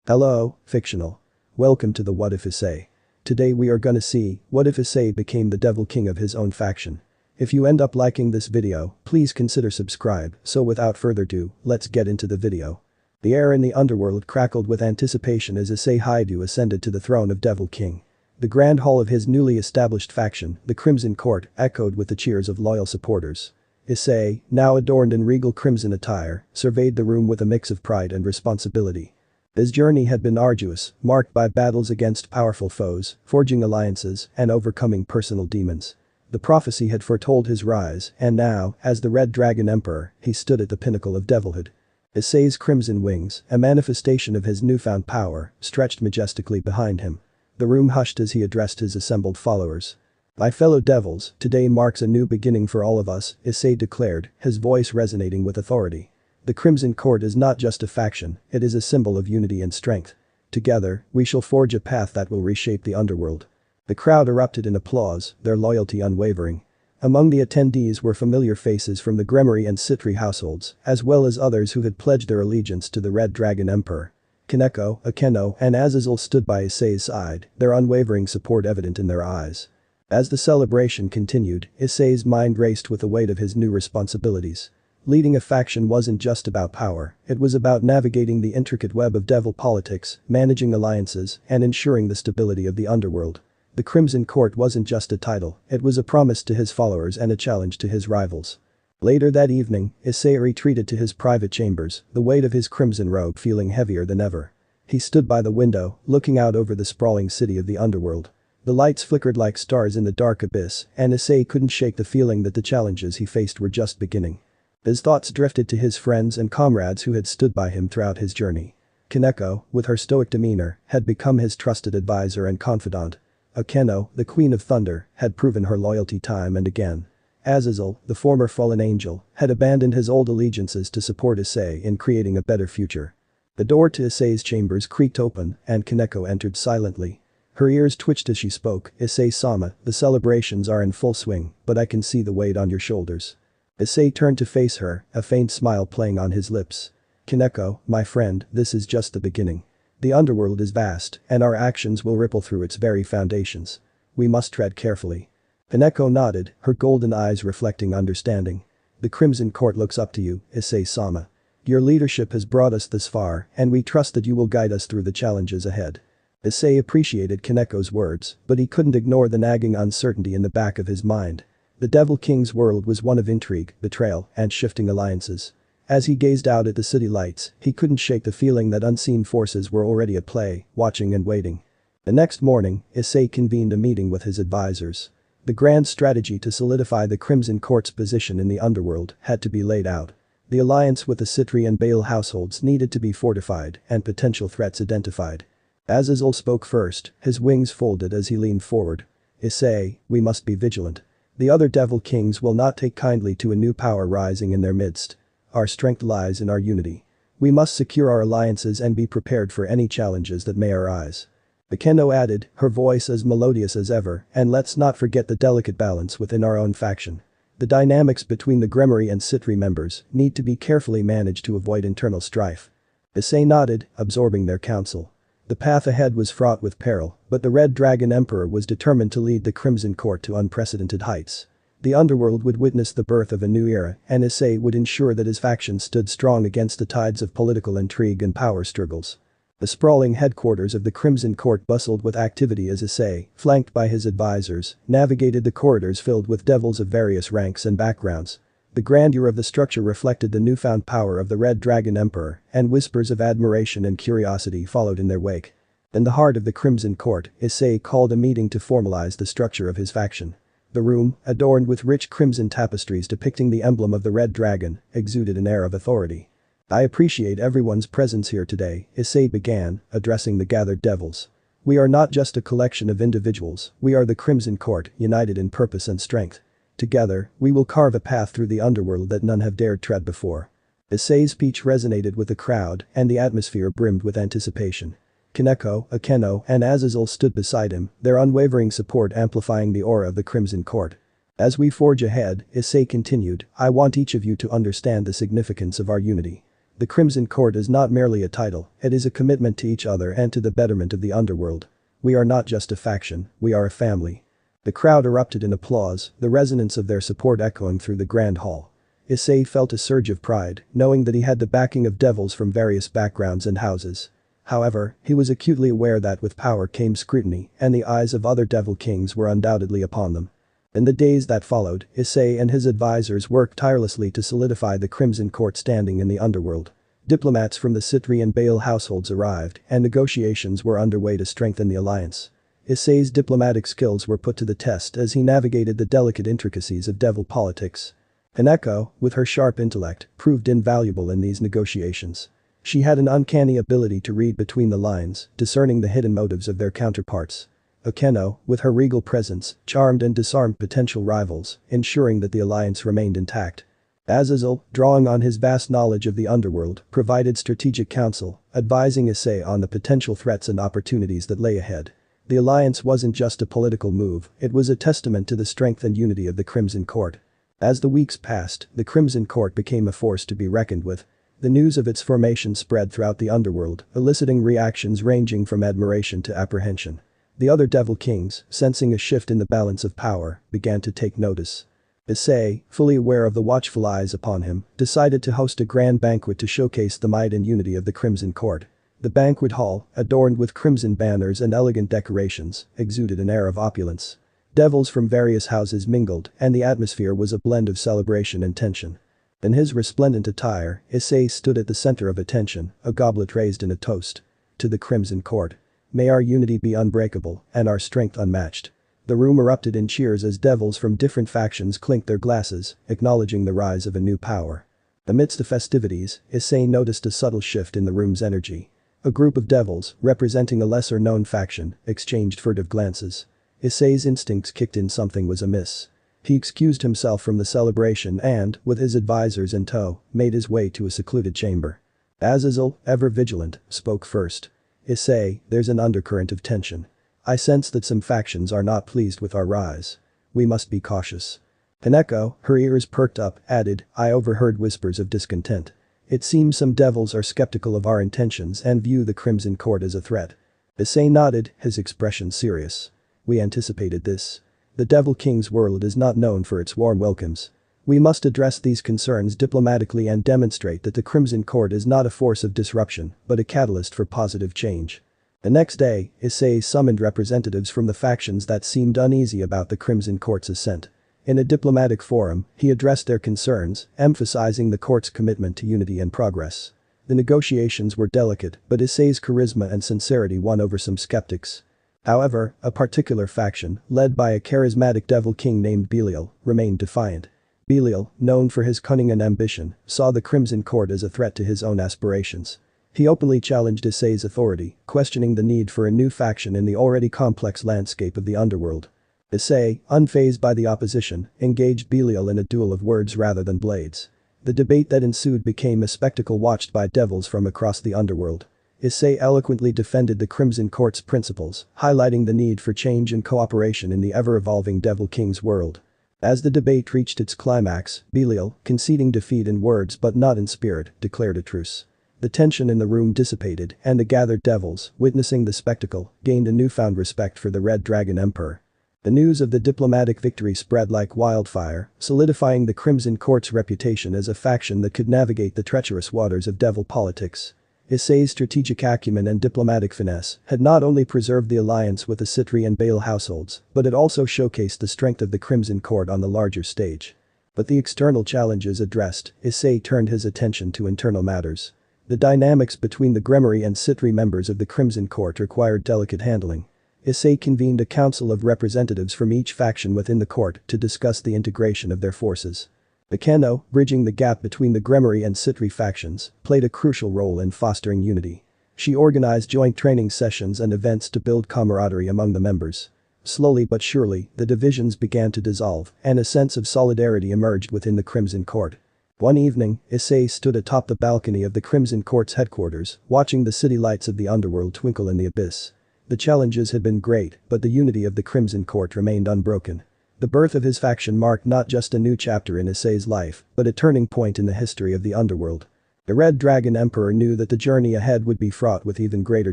Hello, fictional. Welcome to the What If Issei. Today we are gonna see what if Issei became the devil king of his own faction. If you end up liking this video, please consider subscribe, so without further ado, let's get into the video. The air in the underworld crackled with anticipation as Issei Hyoudou ascended to the throne of Devil King. The grand hall of his newly established faction, the Crimson Court, echoed with the cheers of loyal supporters. Issei, now adorned in regal crimson attire, surveyed the room with a mix of pride and responsibility. His journey had been arduous, marked by battles against powerful foes, forging alliances, and overcoming personal demons. The prophecy had foretold his rise, and now, as the Red Dragon Emperor, he stood at the pinnacle of devilhood. Issei's crimson wings, a manifestation of his newfound power, stretched majestically behind him. The room hushed as he addressed his assembled followers. "My fellow devils, today marks a new beginning for all of us," Issei declared, his voice resonating with authority. "The Crimson Court is not just a faction, it is a symbol of unity and strength. Together, we shall forge a path that will reshape the underworld." The crowd erupted in applause, their loyalty unwavering. Among the attendees were familiar faces from the Gremory and Citri households, as well as others who had pledged their allegiance to the Red Dragon Emperor. Kaneko, Akeno, and Azazel stood by Issei's side, their unwavering support evident in their eyes. As the celebration continued, Issei's mind raced with the weight of his new responsibilities. Leading a faction wasn't just about power, it was about navigating the intricate web of devil politics, managing alliances, and ensuring the stability of the underworld. The Crimson Court wasn't just a title, it was a promise to his followers and a challenge to his rivals. Later that evening, Issei retreated to his private chambers, the weight of his crimson robe feeling heavier than ever. He stood by the window, looking out over the sprawling city of the underworld. The lights flickered like stars in the dark abyss, and Issei couldn't shake the feeling that the challenges he faced were just beginning. His thoughts drifted to his friends and comrades who had stood by him throughout his journey. Kaneko, with her stoic demeanor, had become his trusted advisor and confidant. Akeno, the Queen of Thunder, had proven her loyalty time and again. Azazel, the former fallen angel, had abandoned his old allegiances to support Issei in creating a better future. The door to Issei's chambers creaked open, and Kaneko entered silently. Her ears twitched as she spoke. "Issei-sama, the celebrations are in full swing, but I can see the weight on your shoulders." Issei turned to face her, a faint smile playing on his lips. "Kaneko, my friend, this is just the beginning. The underworld is vast, and our actions will ripple through its very foundations. We must tread carefully." Kaneko nodded, her golden eyes reflecting understanding. "The Crimson Court looks up to you, Issei-sama. Your leadership has brought us this far, and we trust that you will guide us through the challenges ahead." Issei appreciated Kaneko's words, but he couldn't ignore the nagging uncertainty in the back of his mind. The Devil King's world was one of intrigue, betrayal, and shifting alliances. As he gazed out at the city lights, he couldn't shake the feeling that unseen forces were already at play, watching and waiting. The next morning, Issei convened a meeting with his advisors. The grand strategy to solidify the Crimson Court's position in the underworld had to be laid out. The alliance with the Citri and Baal households needed to be fortified and potential threats identified. Azazel spoke first, his wings folded as he leaned forward. "Issei, we must be vigilant. The other Devil Kings will not take kindly to a new power rising in their midst. Our strength lies in our unity. We must secure our alliances and be prepared for any challenges that may arise." Akeno added, her voice as melodious as ever, "And let's not forget the delicate balance within our own faction. The dynamics between the Gremory and Citri members need to be carefully managed to avoid internal strife." Issei nodded, absorbing their counsel. The path ahead was fraught with peril, but the Red Dragon Emperor was determined to lead the Crimson Court to unprecedented heights. The underworld would witness the birth of a new era, and Issei would ensure that his faction stood strong against the tides of political intrigue and power struggles. The sprawling headquarters of the Crimson Court bustled with activity as Issei, flanked by his advisors, navigated the corridors filled with devils of various ranks and backgrounds. The grandeur of the structure reflected the newfound power of the Red Dragon Emperor, and whispers of admiration and curiosity followed in their wake. In the heart of the Crimson Court, Issei called a meeting to formalize the structure of his faction. The room, adorned with rich crimson tapestries depicting the emblem of the Red Dragon, exuded an air of authority. "I appreciate everyone's presence here today," Issei began, addressing the gathered devils. "We are not just a collection of individuals, we are the Crimson Court, united in purpose and strength. Together, we will carve a path through the underworld that none have dared tread before." Issei's speech resonated with the crowd, and the atmosphere brimmed with anticipation. Kaneko, Akeno, and Azazel stood beside him, their unwavering support amplifying the aura of the Crimson Court. "As we forge ahead," Issei continued, "I want each of you to understand the significance of our unity. The Crimson Court is not merely a title, it is a commitment to each other and to the betterment of the underworld. We are not just a faction, we are a family. The crowd erupted in applause, the resonance of their support echoing through the grand hall. Issei felt a surge of pride, knowing that he had the backing of devils from various backgrounds and houses. However, he was acutely aware that with power came scrutiny, and the eyes of other devil kings were undoubtedly upon them. In the days that followed, Issei and his advisors worked tirelessly to solidify the Crimson Court standing in the underworld. Diplomats from the Citri and Baal households arrived, and negotiations were underway to strengthen the alliance. Issei's diplomatic skills were put to the test as he navigated the delicate intricacies of devil politics. Haneko, with her sharp intellect, proved invaluable in these negotiations. She had an uncanny ability to read between the lines, discerning the hidden motives of their counterparts. Akeno, with her regal presence, charmed and disarmed potential rivals, ensuring that the alliance remained intact. Azazel, drawing on his vast knowledge of the underworld, provided strategic counsel, advising Issei on the potential threats and opportunities that lay ahead. The alliance wasn't just a political move, it was a testament to the strength and unity of the Crimson Court. As the weeks passed, the Crimson Court became a force to be reckoned with. The news of its formation spread throughout the underworld, eliciting reactions ranging from admiration to apprehension. The other devil kings, sensing a shift in the balance of power, began to take notice. Issei, fully aware of the watchful eyes upon him, decided to host a grand banquet to showcase the might and unity of the Crimson Court. The banquet hall, adorned with crimson banners and elegant decorations, exuded an air of opulence. Devils from various houses mingled, and the atmosphere was a blend of celebration and tension. In his resplendent attire, Issei stood at the center of attention, a goblet raised in a toast. To the Crimson Court. May our unity be unbreakable, and our strength unmatched. The room erupted in cheers as devils from different factions clinked their glasses, acknowledging the rise of a new power. Amidst the festivities, Issei noticed a subtle shift in the room's energy. A group of devils, representing a lesser-known faction, exchanged furtive glances. Issei's instincts kicked in something was amiss. He excused himself from the celebration and, with his advisors in tow, made his way to a secluded chamber. Azazel, ever vigilant, spoke first. Issei, there's an undercurrent of tension. I sense that some factions are not pleased with our rise. We must be cautious. Haneko, her ears perked up, added, I overheard whispers of discontent. It seems some devils are skeptical of our intentions and view the Crimson Court as a threat. Issei nodded, his expression serious. We anticipated this. The Devil King's world is not known for its warm welcomes. We must address these concerns diplomatically and demonstrate that the Crimson Court is not a force of disruption, but a catalyst for positive change. The next day, Issei summoned representatives from the factions that seemed uneasy about the Crimson Court's ascent. In a diplomatic forum, he addressed their concerns, emphasizing the court's commitment to unity and progress. The negotiations were delicate, but Issei's charisma and sincerity won over some skeptics. However, a particular faction, led by a charismatic devil king named Belial, remained defiant. Belial, known for his cunning and ambition, saw the Crimson Court as a threat to his own aspirations. He openly challenged Issei's authority, questioning the need for a new faction in the already complex landscape of the underworld. Issei, unfazed by the opposition, engaged Belial in a duel of words rather than blades. The debate that ensued became a spectacle watched by devils from across the underworld. Issei eloquently defended the Crimson Court's principles, highlighting the need for change and cooperation in the ever-evolving Devil King's world. As the debate reached its climax, Belial, conceding defeat in words but not in spirit, declared a truce. The tension in the room dissipated, and the gathered devils, witnessing the spectacle, gained a newfound respect for the Red Dragon Emperor. The news of the diplomatic victory spread like wildfire, solidifying the Crimson Court's reputation as a faction that could navigate the treacherous waters of devil politics. Issei's strategic acumen and diplomatic finesse had not only preserved the alliance with the Citri and Baal households, but it also showcased the strength of the Crimson Court on the larger stage. But the external challenges addressed, Issei turned his attention to internal matters. The dynamics between the Grimoire and Citri members of the Crimson Court required delicate handling. Issei convened a council of representatives from each faction within the court to discuss the integration of their forces. Akeno, bridging the gap between the Grimoire and Citri factions, played a crucial role in fostering unity. She organized joint training sessions and events to build camaraderie among the members. Slowly but surely, the divisions began to dissolve, and a sense of solidarity emerged within the Crimson Court. One evening, Issei stood atop the balcony of the Crimson Court's headquarters, watching the city lights of the underworld twinkle in the abyss. The challenges had been great, but the unity of the Crimson Court remained unbroken. The birth of his faction marked not just a new chapter in Issei's life, but a turning point in the history of the underworld. The Red Dragon Emperor knew that the journey ahead would be fraught with even greater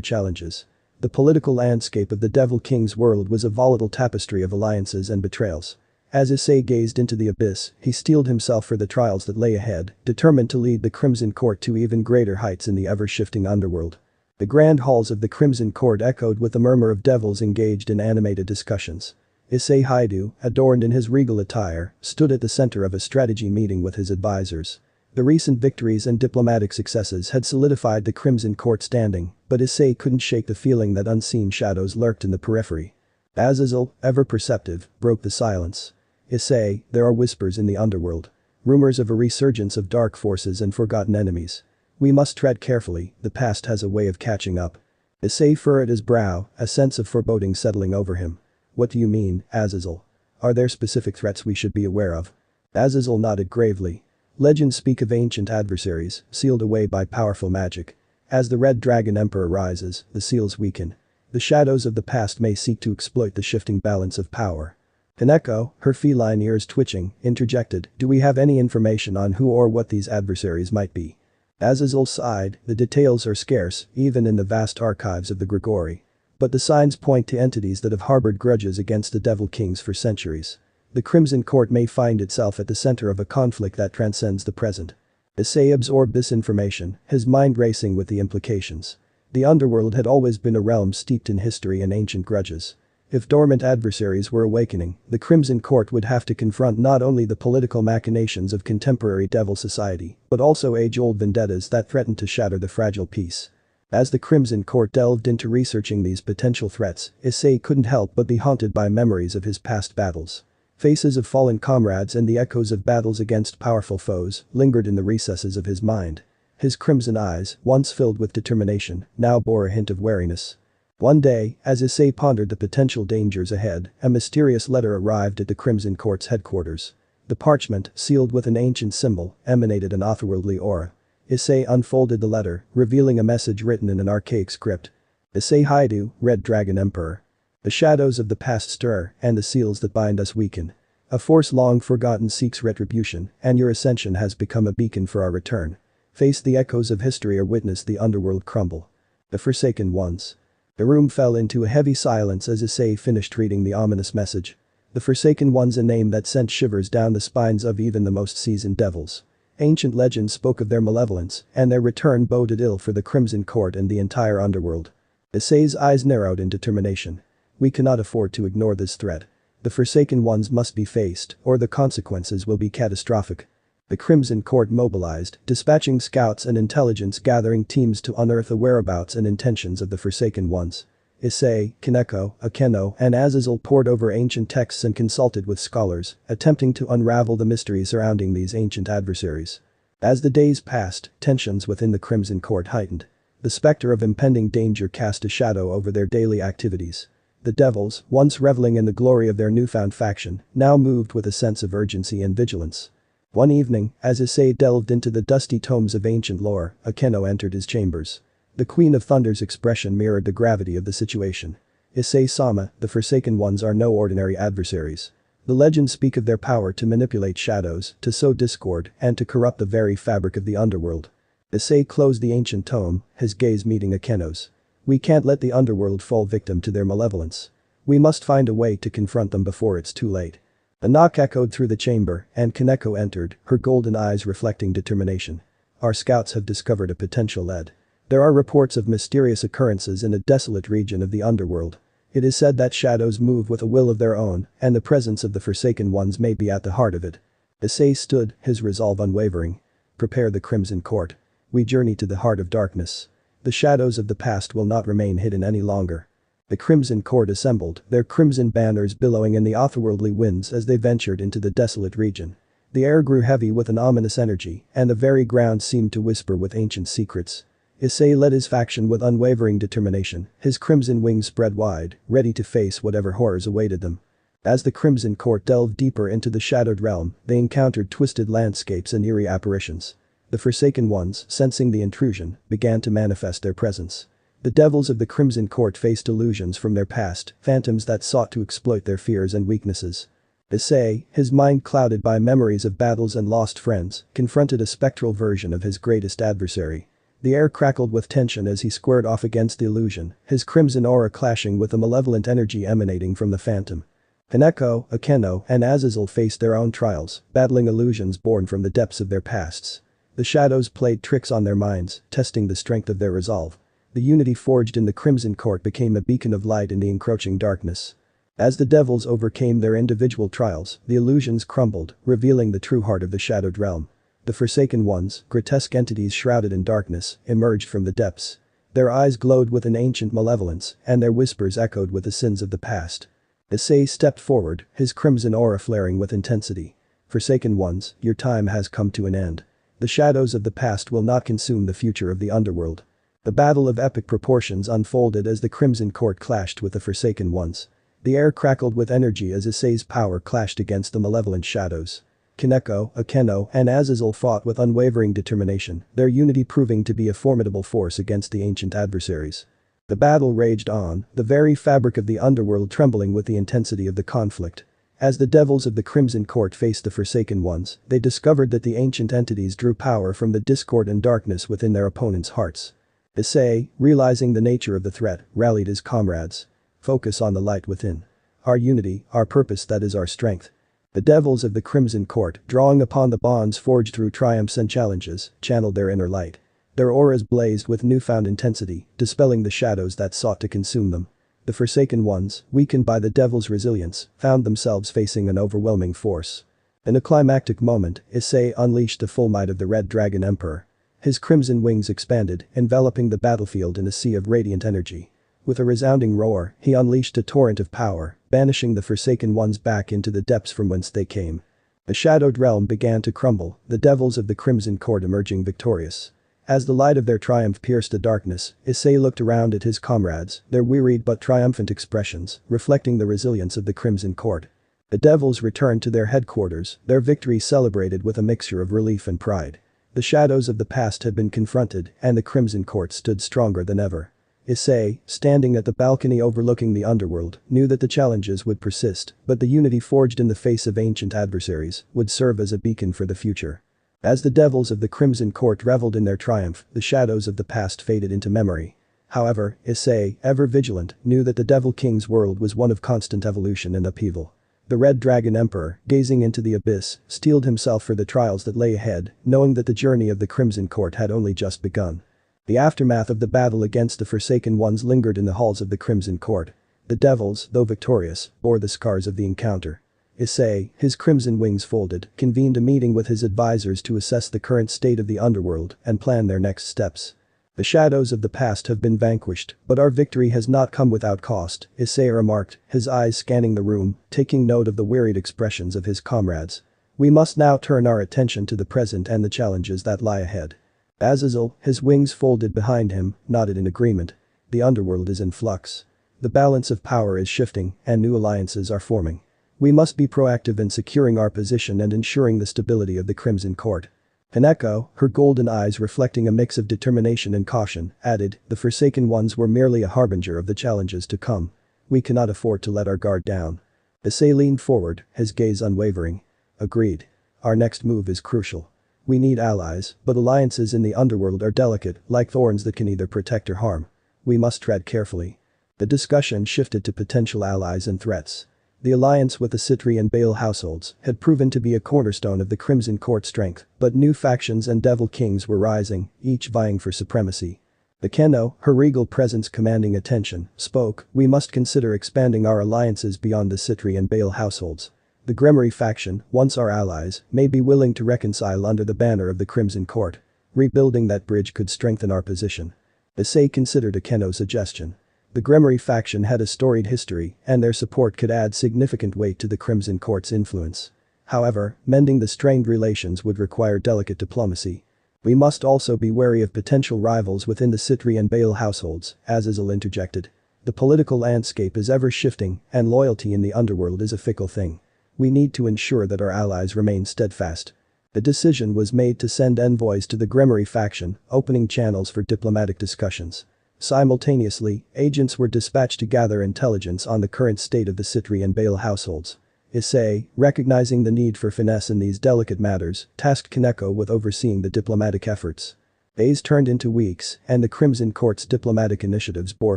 challenges. The political landscape of the Devil King's world was a volatile tapestry of alliances and betrayals. As Issei gazed into the abyss, he steeled himself for the trials that lay ahead, determined to lead the Crimson Court to even greater heights in the ever-shifting underworld. The grand halls of the Crimson Court echoed with the murmur of devils engaged in animated discussions. Issei Hyoudou, adorned in his regal attire, stood at the center of a strategy meeting with his advisors. The recent victories and diplomatic successes had solidified the Crimson Court standing, but Issei couldn't shake the feeling that unseen shadows lurked in the periphery. Azazel, ever perceptive, broke the silence. Issei, there are whispers in the underworld. Rumors of a resurgence of dark forces and forgotten enemies. We must tread carefully, the past has a way of catching up. Issei furrowed his brow, a sense of foreboding settling over him. What do you mean, Azazel? Are there specific threats we should be aware of? Azazel nodded gravely. Legends speak of ancient adversaries, sealed away by powerful magic. As the Red Dragon Emperor rises, the seals weaken. The shadows of the past may seek to exploit the shifting balance of power. Kaneko, her feline ears twitching, interjected, do we have any information on who or what these adversaries might be? Azazel sighed, the details are scarce, even in the vast archives of the Grigori. But the signs point to entities that have harbored grudges against the Devil Kings for centuries. The Crimson Court may find itself at the center of a conflict that transcends the present. Issei absorbed this information, his mind racing with the implications. The underworld had always been a realm steeped in history and ancient grudges. If dormant adversaries were awakening, the Crimson Court would have to confront not only the political machinations of contemporary devil society, but also age-old vendettas that threatened to shatter the fragile peace. As the Crimson Court delved into researching these potential threats, Issei couldn't help but be haunted by memories of his past battles. Faces of fallen comrades and the echoes of battles against powerful foes lingered in the recesses of his mind. His crimson eyes, once filled with determination, now bore a hint of wariness. One day, as Issei pondered the potential dangers ahead, a mysterious letter arrived at the Crimson Court's headquarters. The parchment, sealed with an ancient symbol, emanated an otherworldly aura. Issei unfolded the letter, revealing a message written in an archaic script. Issei Hyoudou, Red Dragon Emperor. The shadows of the past stir, and the seals that bind us weaken. A force long forgotten seeks retribution, and your ascension has become a beacon for our return. Face the echoes of history or witness the underworld crumble. The Forsaken Ones. The room fell into a heavy silence as Issei finished reading the ominous message. The Forsaken Ones, a name that sent shivers down the spines of even the most seasoned devils. Ancient legends spoke of their malevolence, and their return boded ill for the Crimson Court and the entire underworld. Issei's eyes narrowed in determination. We cannot afford to ignore this threat. The Forsaken Ones must be faced, or the consequences will be catastrophic. The Crimson Court mobilized, dispatching scouts and intelligence gathering teams to unearth the whereabouts and intentions of the Forsaken Ones. Issei, Kaneko, Akeno, and Azazel pored over ancient texts and consulted with scholars, attempting to unravel the mystery surrounding these ancient adversaries. As the days passed, tensions within the Crimson Court heightened. The specter of impending danger cast a shadow over their daily activities. The devils, once reveling in the glory of their newfound faction, now moved with a sense of urgency and vigilance. One evening, as Issei delved into the dusty tomes of ancient lore, Akeno entered his chambers. The Queen of Thunder's expression mirrored the gravity of the situation. Issei-sama, the Forsaken Ones are no ordinary adversaries. The legends speak of their power to manipulate shadows, to sow discord, and to corrupt the very fabric of the underworld. Issei closed the ancient tome, his gaze meeting Akeno's. We can't let the underworld fall victim to their malevolence. We must find a way to confront them before it's too late. A knock echoed through the chamber, and Kaneko entered, her golden eyes reflecting determination. Our scouts have discovered a potential lead. There are reports of mysterious occurrences in a desolate region of the underworld. It is said that shadows move with a will of their own, and the presence of the Forsaken Ones may be at the heart of it. Issei stood, his resolve unwavering. Prepare the Crimson Court. We journey to the heart of darkness. The shadows of the past will not remain hidden any longer. The Crimson Court assembled, their crimson banners billowing in the otherworldly winds as they ventured into the desolate region. The air grew heavy with an ominous energy, and the very ground seemed to whisper with ancient secrets. Issei led his faction with unwavering determination, his crimson wings spread wide, ready to face whatever horrors awaited them. As the Crimson Court delved deeper into the shadowed realm, they encountered twisted landscapes and eerie apparitions. The Forsaken Ones, sensing the intrusion, began to manifest their presence. The devils of the Crimson Court faced illusions from their past, phantoms that sought to exploit their fears and weaknesses. Issei, his mind clouded by memories of battles and lost friends, confronted a spectral version of his greatest adversary. The air crackled with tension as he squared off against the illusion, his crimson aura clashing with the malevolent energy emanating from the phantom. Hineko, Akeno, and Azazel faced their own trials, battling illusions born from the depths of their pasts. The shadows played tricks on their minds, testing the strength of their resolve. The unity forged in the Crimson Court became a beacon of light in the encroaching darkness. As the devils overcame their individual trials, the illusions crumbled, revealing the true heart of the shadowed realm. The Forsaken Ones, grotesque entities shrouded in darkness, emerged from the depths. Their eyes glowed with an ancient malevolence, and their whispers echoed with the sins of the past. Issei stepped forward, his crimson aura flaring with intensity. Forsaken Ones, your time has come to an end. The shadows of the past will not consume the future of the underworld. The battle of epic proportions unfolded as the Crimson Court clashed with the Forsaken Ones. The air crackled with energy as Issei's power clashed against the malevolent shadows. Kaneko, Akeno, and Azazel fought with unwavering determination, their unity proving to be a formidable force against the ancient adversaries. The battle raged on, the very fabric of the underworld trembling with the intensity of the conflict. As the devils of the Crimson Court faced the Forsaken Ones, they discovered that the ancient entities drew power from the discord and darkness within their opponents' hearts. Issei, realizing the nature of the threat, rallied his comrades. Focus on the light within. Our unity, our purpose, that is our strength. The devils of the Crimson Court, drawing upon the bonds forged through triumphs and challenges, channeled their inner light. Their auras blazed with newfound intensity, dispelling the shadows that sought to consume them. The Forsaken Ones, weakened by the devil's resilience, found themselves facing an overwhelming force. In a climactic moment, Issei unleashed the full might of the Red Dragon Emperor. His crimson wings expanded, enveloping the battlefield in a sea of radiant energy. With a resounding roar, he unleashed a torrent of power, banishing the Forsaken Ones back into the depths from whence they came. The shadowed realm began to crumble, the devils of the Crimson Court emerging victorious. As the light of their triumph pierced the darkness, Issei looked around at his comrades, their wearied but triumphant expressions, reflecting the resilience of the Crimson Court. The devils returned to their headquarters, their victory celebrated with a mixture of relief and pride. The shadows of the past had been confronted, and the Crimson Court stood stronger than ever. Issei, standing at the balcony overlooking the underworld, knew that the challenges would persist, but the unity forged in the face of ancient adversaries would serve as a beacon for the future. As the devils of the Crimson Court reveled in their triumph, the shadows of the past faded into memory. However, Issei, ever vigilant, knew that the Devil King's world was one of constant evolution and upheaval. The Red Dragon Emperor, gazing into the abyss, steeled himself for the trials that lay ahead, knowing that the journey of the Crimson Court had only just begun. The aftermath of the battle against the Forsaken Ones lingered in the halls of the Crimson Court. The devils, though victorious, bore the scars of the encounter. Issei, his crimson wings folded, convened a meeting with his advisors to assess the current state of the underworld and plan their next steps. The shadows of the past have been vanquished, but our victory has not come without cost, Issei remarked, his eyes scanning the room, taking note of the wearied expressions of his comrades. We must now turn our attention to the present and the challenges that lie ahead. Azazel, his wings folded behind him, nodded in agreement. The underworld is in flux. The balance of power is shifting, and new alliances are forming. We must be proactive in securing our position and ensuring the stability of the Crimson Court. Hineko, her golden eyes reflecting a mix of determination and caution, added, the Forsaken Ones were merely a harbinger of the challenges to come. We cannot afford to let our guard down. Issei leaned forward, his gaze unwavering. Agreed. Our next move is crucial. We need allies, but alliances in the underworld are delicate, like thorns that can either protect or harm. We must tread carefully. The discussion shifted to potential allies and threats. The alliance with the Citri and Baal households had proven to be a cornerstone of the Crimson Court strength, but new factions and devil kings were rising, each vying for supremacy. Akeno, her regal presence commanding attention, spoke, we must consider expanding our alliances beyond the Citri and Baal households. The Gremory faction, once our allies, may be willing to reconcile under the banner of the Crimson Court. Rebuilding that bridge could strengthen our position. Issei considered Akeno's suggestion. The Gremory faction had a storied history, and their support could add significant weight to the Crimson Court's influence. However, mending the strained relations would require delicate diplomacy. We must also be wary of potential rivals within the Citri and Baal households, Azazel interjected. The political landscape is ever shifting, and loyalty in the underworld is a fickle thing. We need to ensure that our allies remain steadfast. The decision was made to send envoys to the Gremory faction, opening channels for diplomatic discussions. Simultaneously, agents were dispatched to gather intelligence on the current state of the Citri and Baal households. Issei, recognizing the need for finesse in these delicate matters, tasked Kaneko with overseeing the diplomatic efforts. Days turned into weeks, and the Crimson Court's diplomatic initiatives bore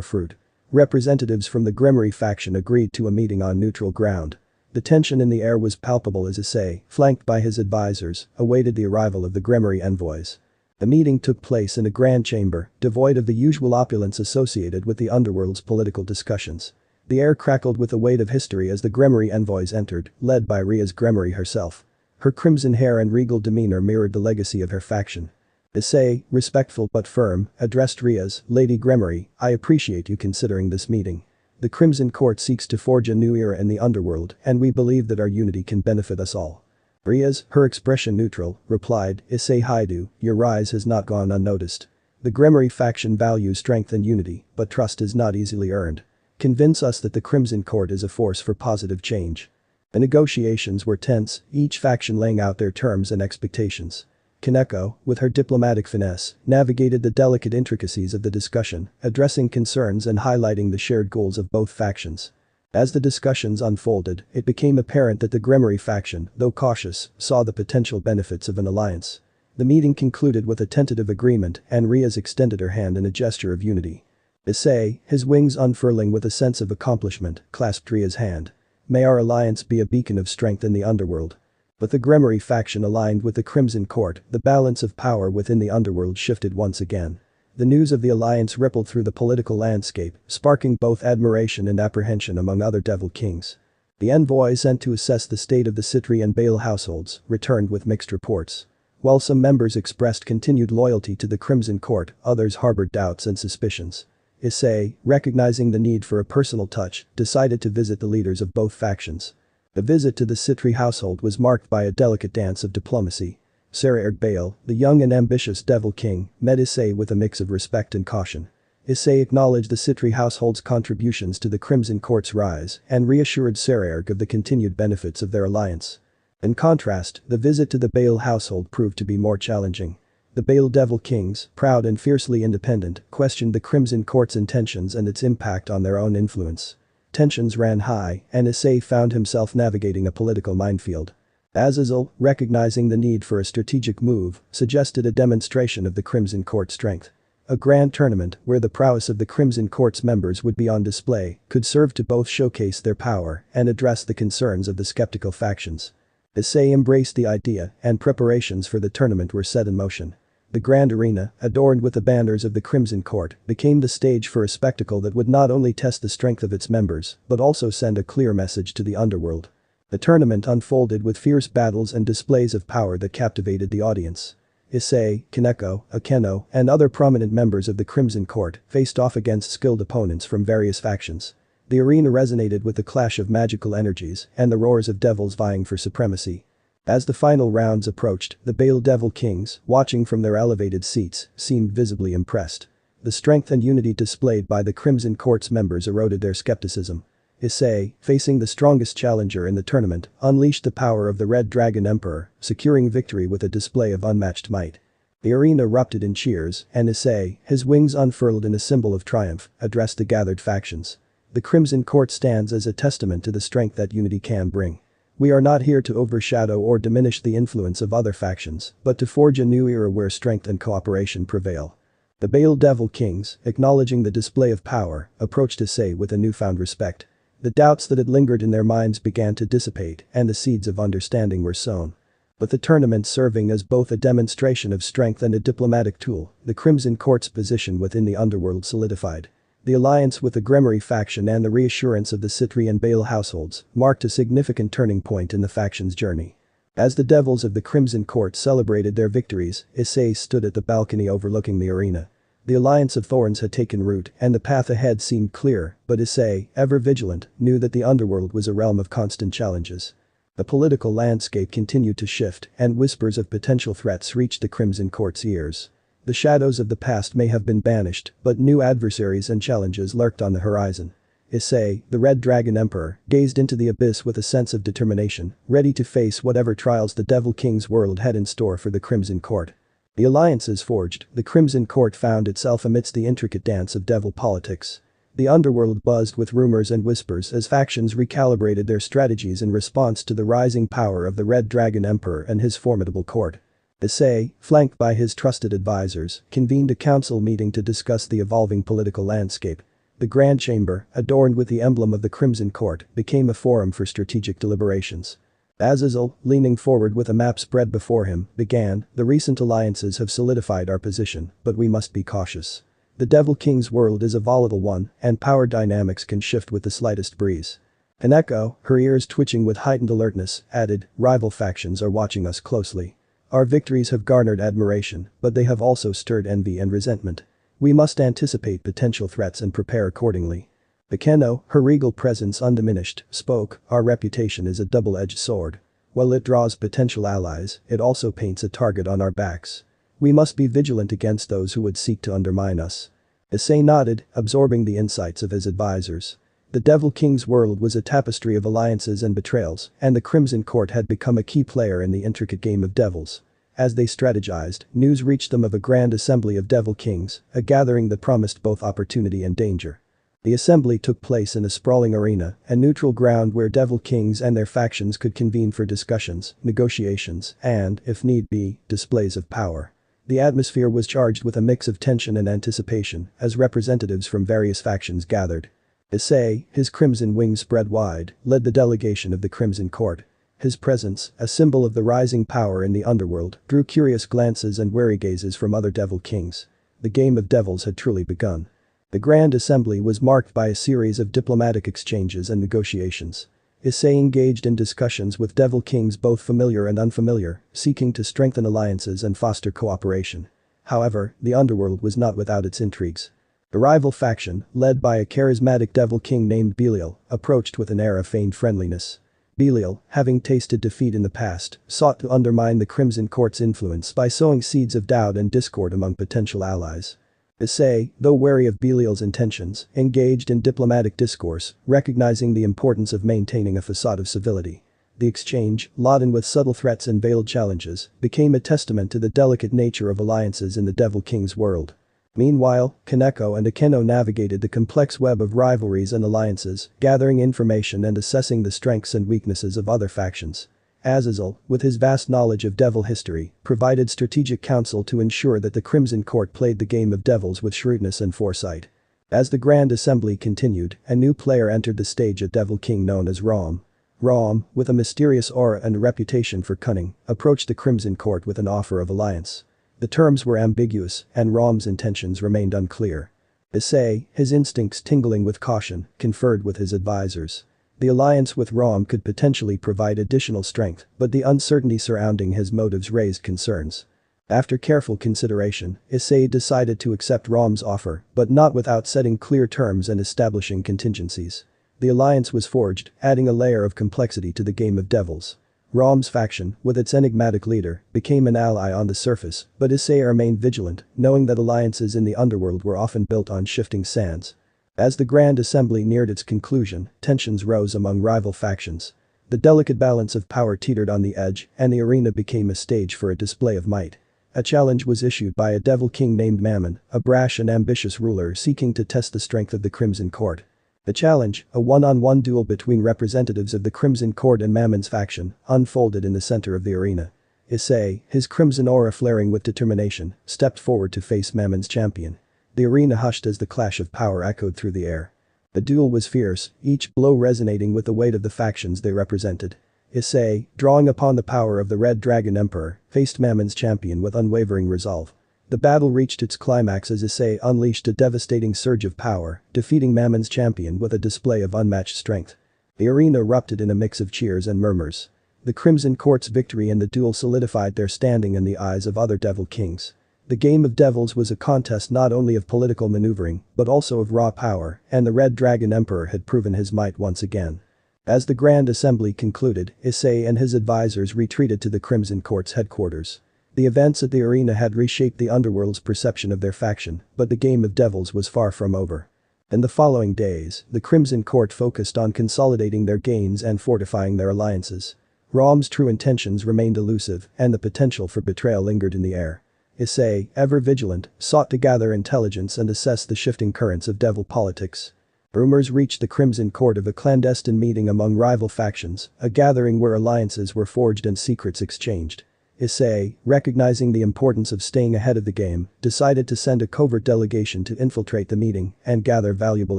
fruit. Representatives from the Gremory faction agreed to a meeting on neutral ground. The tension in the air was palpable as Issei, flanked by his advisors, awaited the arrival of the Gremory envoys. The meeting took place in a grand chamber, devoid of the usual opulence associated with the underworld's political discussions. The air crackled with the weight of history as the Gremory envoys entered, led by Ria's Gremory herself. Her crimson hair and regal demeanor mirrored the legacy of her faction. Issei, respectful but firm, addressed Ria's, Lady Gremory, I appreciate you considering this meeting. The Crimson Court seeks to forge a new era in the underworld, and we believe that our unity can benefit us all. Ria's, her expression neutral, replied, Issei Hyoudou, your rise has not gone unnoticed. The Gremory faction values strength and unity, but trust is not easily earned. Convince us that the Crimson Court is a force for positive change. The negotiations were tense, each faction laying out their terms and expectations. Kaneko, with her diplomatic finesse, navigated the delicate intricacies of the discussion, addressing concerns and highlighting the shared goals of both factions. As the discussions unfolded, it became apparent that the Gremory faction, though cautious, saw the potential benefits of an alliance. The meeting concluded with a tentative agreement, and Ria's extended her hand in a gesture of unity. Issei, his wings unfurling with a sense of accomplishment, clasped Ria's hand. May our alliance be a beacon of strength in the underworld. But the Gremory faction aligned with the Crimson Court, the balance of power within the underworld shifted once again. The news of the alliance rippled through the political landscape, sparking both admiration and apprehension among other Devil Kings. The envoy sent to assess the state of the Citri and Bale households returned with mixed reports. While some members expressed continued loyalty to the Crimson Court, others harbored doubts and suspicions. Issei, recognizing the need for a personal touch, decided to visit the leaders of both factions. The visit to the Citri household was marked by a delicate dance of diplomacy. Saraerd Bale, the young and ambitious Devil King, met Issei with a mix of respect and caution. Issei acknowledged the Citri household's contributions to the Crimson Court's rise and reassured Saraerd of the continued benefits of their alliance. In contrast, the visit to the Bale household proved to be more challenging. The Bale Devil Kings, proud and fiercely independent, questioned the Crimson Court's intentions and its impact on their own influence. Tensions ran high, and Issei found himself navigating a political minefield. Azazel, recognizing the need for a strategic move, suggested a demonstration of the Crimson Court strength. A grand tournament, where the prowess of the Crimson Court's members would be on display, could serve to both showcase their power and address the concerns of the skeptical factions. Issei embraced the idea, and preparations for the tournament were set in motion. The grand arena, adorned with the banners of the Crimson Court, became the stage for a spectacle that would not only test the strength of its members, but also send a clear message to the underworld. The tournament unfolded with fierce battles and displays of power that captivated the audience. Issei, Kaneko, Akeno, and other prominent members of the Crimson Court faced off against skilled opponents from various factions. The arena resonated with the clash of magical energies and the roars of devils vying for supremacy. As the final rounds approached, the Bale Devil Kings, watching from their elevated seats, seemed visibly impressed. The strength and unity displayed by the Crimson Court's members eroded their skepticism. Issei, facing the strongest challenger in the tournament, unleashed the power of the Red Dragon Emperor, securing victory with a display of unmatched might. The arena erupted in cheers, and Issei, his wings unfurled in a symbol of triumph, addressed the gathered factions. The Crimson Court stands as a testament to the strength that unity can bring. We are not here to overshadow or diminish the influence of other factions, but to forge a new era where strength and cooperation prevail. The Bale Devil Kings, acknowledging the display of power, approached Issei with a newfound respect. The doubts that had lingered in their minds began to dissipate, and the seeds of understanding were sown. But the tournament serving as both a demonstration of strength and a diplomatic tool, the Crimson Court's position within the underworld solidified. The alliance with the Gremory faction and the reassurance of the Citri and Bale households marked a significant turning point in the faction's journey. As the devils of the Crimson Court celebrated their victories, Issei stood at the balcony overlooking the arena. The alliance of thorns had taken root and the path ahead seemed clear, but Issei, ever vigilant, knew that the underworld was a realm of constant challenges. The political landscape continued to shift and whispers of potential threats reached the Crimson Court's ears. The shadows of the past may have been banished, but new adversaries and challenges lurked on the horizon. Issei, the Red Dragon Emperor, gazed into the abyss with a sense of determination, ready to face whatever trials the Devil King's world had in store for the Crimson Court. The alliances forged, the Crimson Court found itself amidst the intricate dance of devil politics. The underworld buzzed with rumors and whispers as factions recalibrated their strategies in response to the rising power of the Red Dragon Emperor and his formidable court. Issei, flanked by his trusted advisors, convened a council meeting to discuss the evolving political landscape. The Grand Chamber, adorned with the emblem of the Crimson Court, became a forum for strategic deliberations. Azazel, leaning forward with a map spread before him, began, "The recent alliances have solidified our position, but we must be cautious. The Devil King's world is a volatile one, and power dynamics can shift with the slightest breeze." Kaneko, her ears twitching with heightened alertness, added, "Rival factions are watching us closely. Our victories have garnered admiration, but they have also stirred envy and resentment. We must anticipate potential threats and prepare accordingly." Akeno, her regal presence undiminished, spoke, "Our reputation is a double-edged sword. While it draws potential allies, it also paints a target on our backs. We must be vigilant against those who would seek to undermine us." Issei nodded, absorbing the insights of his advisors. The Devil King's world was a tapestry of alliances and betrayals, and the Crimson Court had become a key player in the intricate game of devils. As they strategized, news reached them of a grand assembly of Devil Kings, a gathering that promised both opportunity and danger. The assembly took place in a sprawling arena, a neutral ground where Devil Kings and their factions could convene for discussions, negotiations, and, if need be, displays of power. The atmosphere was charged with a mix of tension and anticipation as representatives from various factions gathered. Issei, his crimson wings spread wide, led the delegation of the Crimson Court. His presence, a symbol of the rising power in the underworld, drew curious glances and wary gazes from other Devil Kings. The game of devils had truly begun. The Grand Assembly was marked by a series of diplomatic exchanges and negotiations. Issei engaged in discussions with Devil Kings both familiar and unfamiliar, seeking to strengthen alliances and foster cooperation. However, the underworld was not without its intrigues. The rival faction, led by a charismatic Devil King named Belial, approached with an air of feigned friendliness. Belial, having tasted defeat in the past, sought to undermine the Crimson Court's influence by sowing seeds of doubt and discord among potential allies. Issei, though wary of Belial's intentions, engaged in diplomatic discourse, recognizing the importance of maintaining a facade of civility. The exchange, laden with subtle threats and veiled challenges, became a testament to the delicate nature of alliances in the Devil King's world. Meanwhile, Kaneko and Akeno navigated the complex web of rivalries and alliances, gathering information and assessing the strengths and weaknesses of other factions. Azazel, with his vast knowledge of devil history, provided strategic counsel to ensure that the Crimson Court played the game of devils with shrewdness and foresight. As the Grand Assembly continued, a new player entered the stage, a Devil King known as Rom. Rom, with a mysterious aura and a reputation for cunning, approached the Crimson Court with an offer of alliance. The terms were ambiguous, and Rom's intentions remained unclear. Issei, his instincts tingling with caution, conferred with his advisors. The alliance with Rom could potentially provide additional strength, but the uncertainty surrounding his motives raised concerns. After careful consideration, Issei decided to accept Rom's offer, but not without setting clear terms and establishing contingencies. The alliance was forged, adding a layer of complexity to the game of devils. Rom's faction, with its enigmatic leader, became an ally on the surface, but Issei remained vigilant, knowing that alliances in the underworld were often built on shifting sands. As the Grand Assembly neared its conclusion, tensions rose among rival factions. The delicate balance of power teetered on the edge, and the arena became a stage for a display of might. A challenge was issued by a Devil King named Mammon, a brash and ambitious ruler seeking to test the strength of the Crimson Court. The challenge, a one-on-one duel between representatives of the Crimson Court and Mammon's faction, unfolded in the center of the arena. Issei, his crimson aura flaring with determination, stepped forward to face Mammon's champion. The arena hushed as the clash of power echoed through the air. The duel was fierce, each blow resonating with the weight of the factions they represented. Issei, drawing upon the power of the Red Dragon Emperor, faced Mammon's champion with unwavering resolve. The battle reached its climax as Issei unleashed a devastating surge of power, defeating Mammon's champion with a display of unmatched strength. The arena erupted in a mix of cheers and murmurs. The Crimson Court's victory in the duel solidified their standing in the eyes of other Devil Kings. The game of devils was a contest not only of political maneuvering, but also of raw power, and the Red Dragon Emperor had proven his might once again. As the Grand Assembly concluded, Issei and his advisors retreated to the Crimson Court's headquarters. The events at the arena had reshaped the underworld's perception of their faction, but the game of devils was far from over. In the following days, the Crimson Court focused on consolidating their gains and fortifying their alliances. Rom's true intentions remained elusive, and the potential for betrayal lingered in the air. Issei, ever vigilant, sought to gather intelligence and assess the shifting currents of devil politics. Rumors reached the Crimson Court of a clandestine meeting among rival factions, a gathering where alliances were forged and secrets exchanged. Issei, recognizing the importance of staying ahead of the game, decided to send a covert delegation to infiltrate the meeting and gather valuable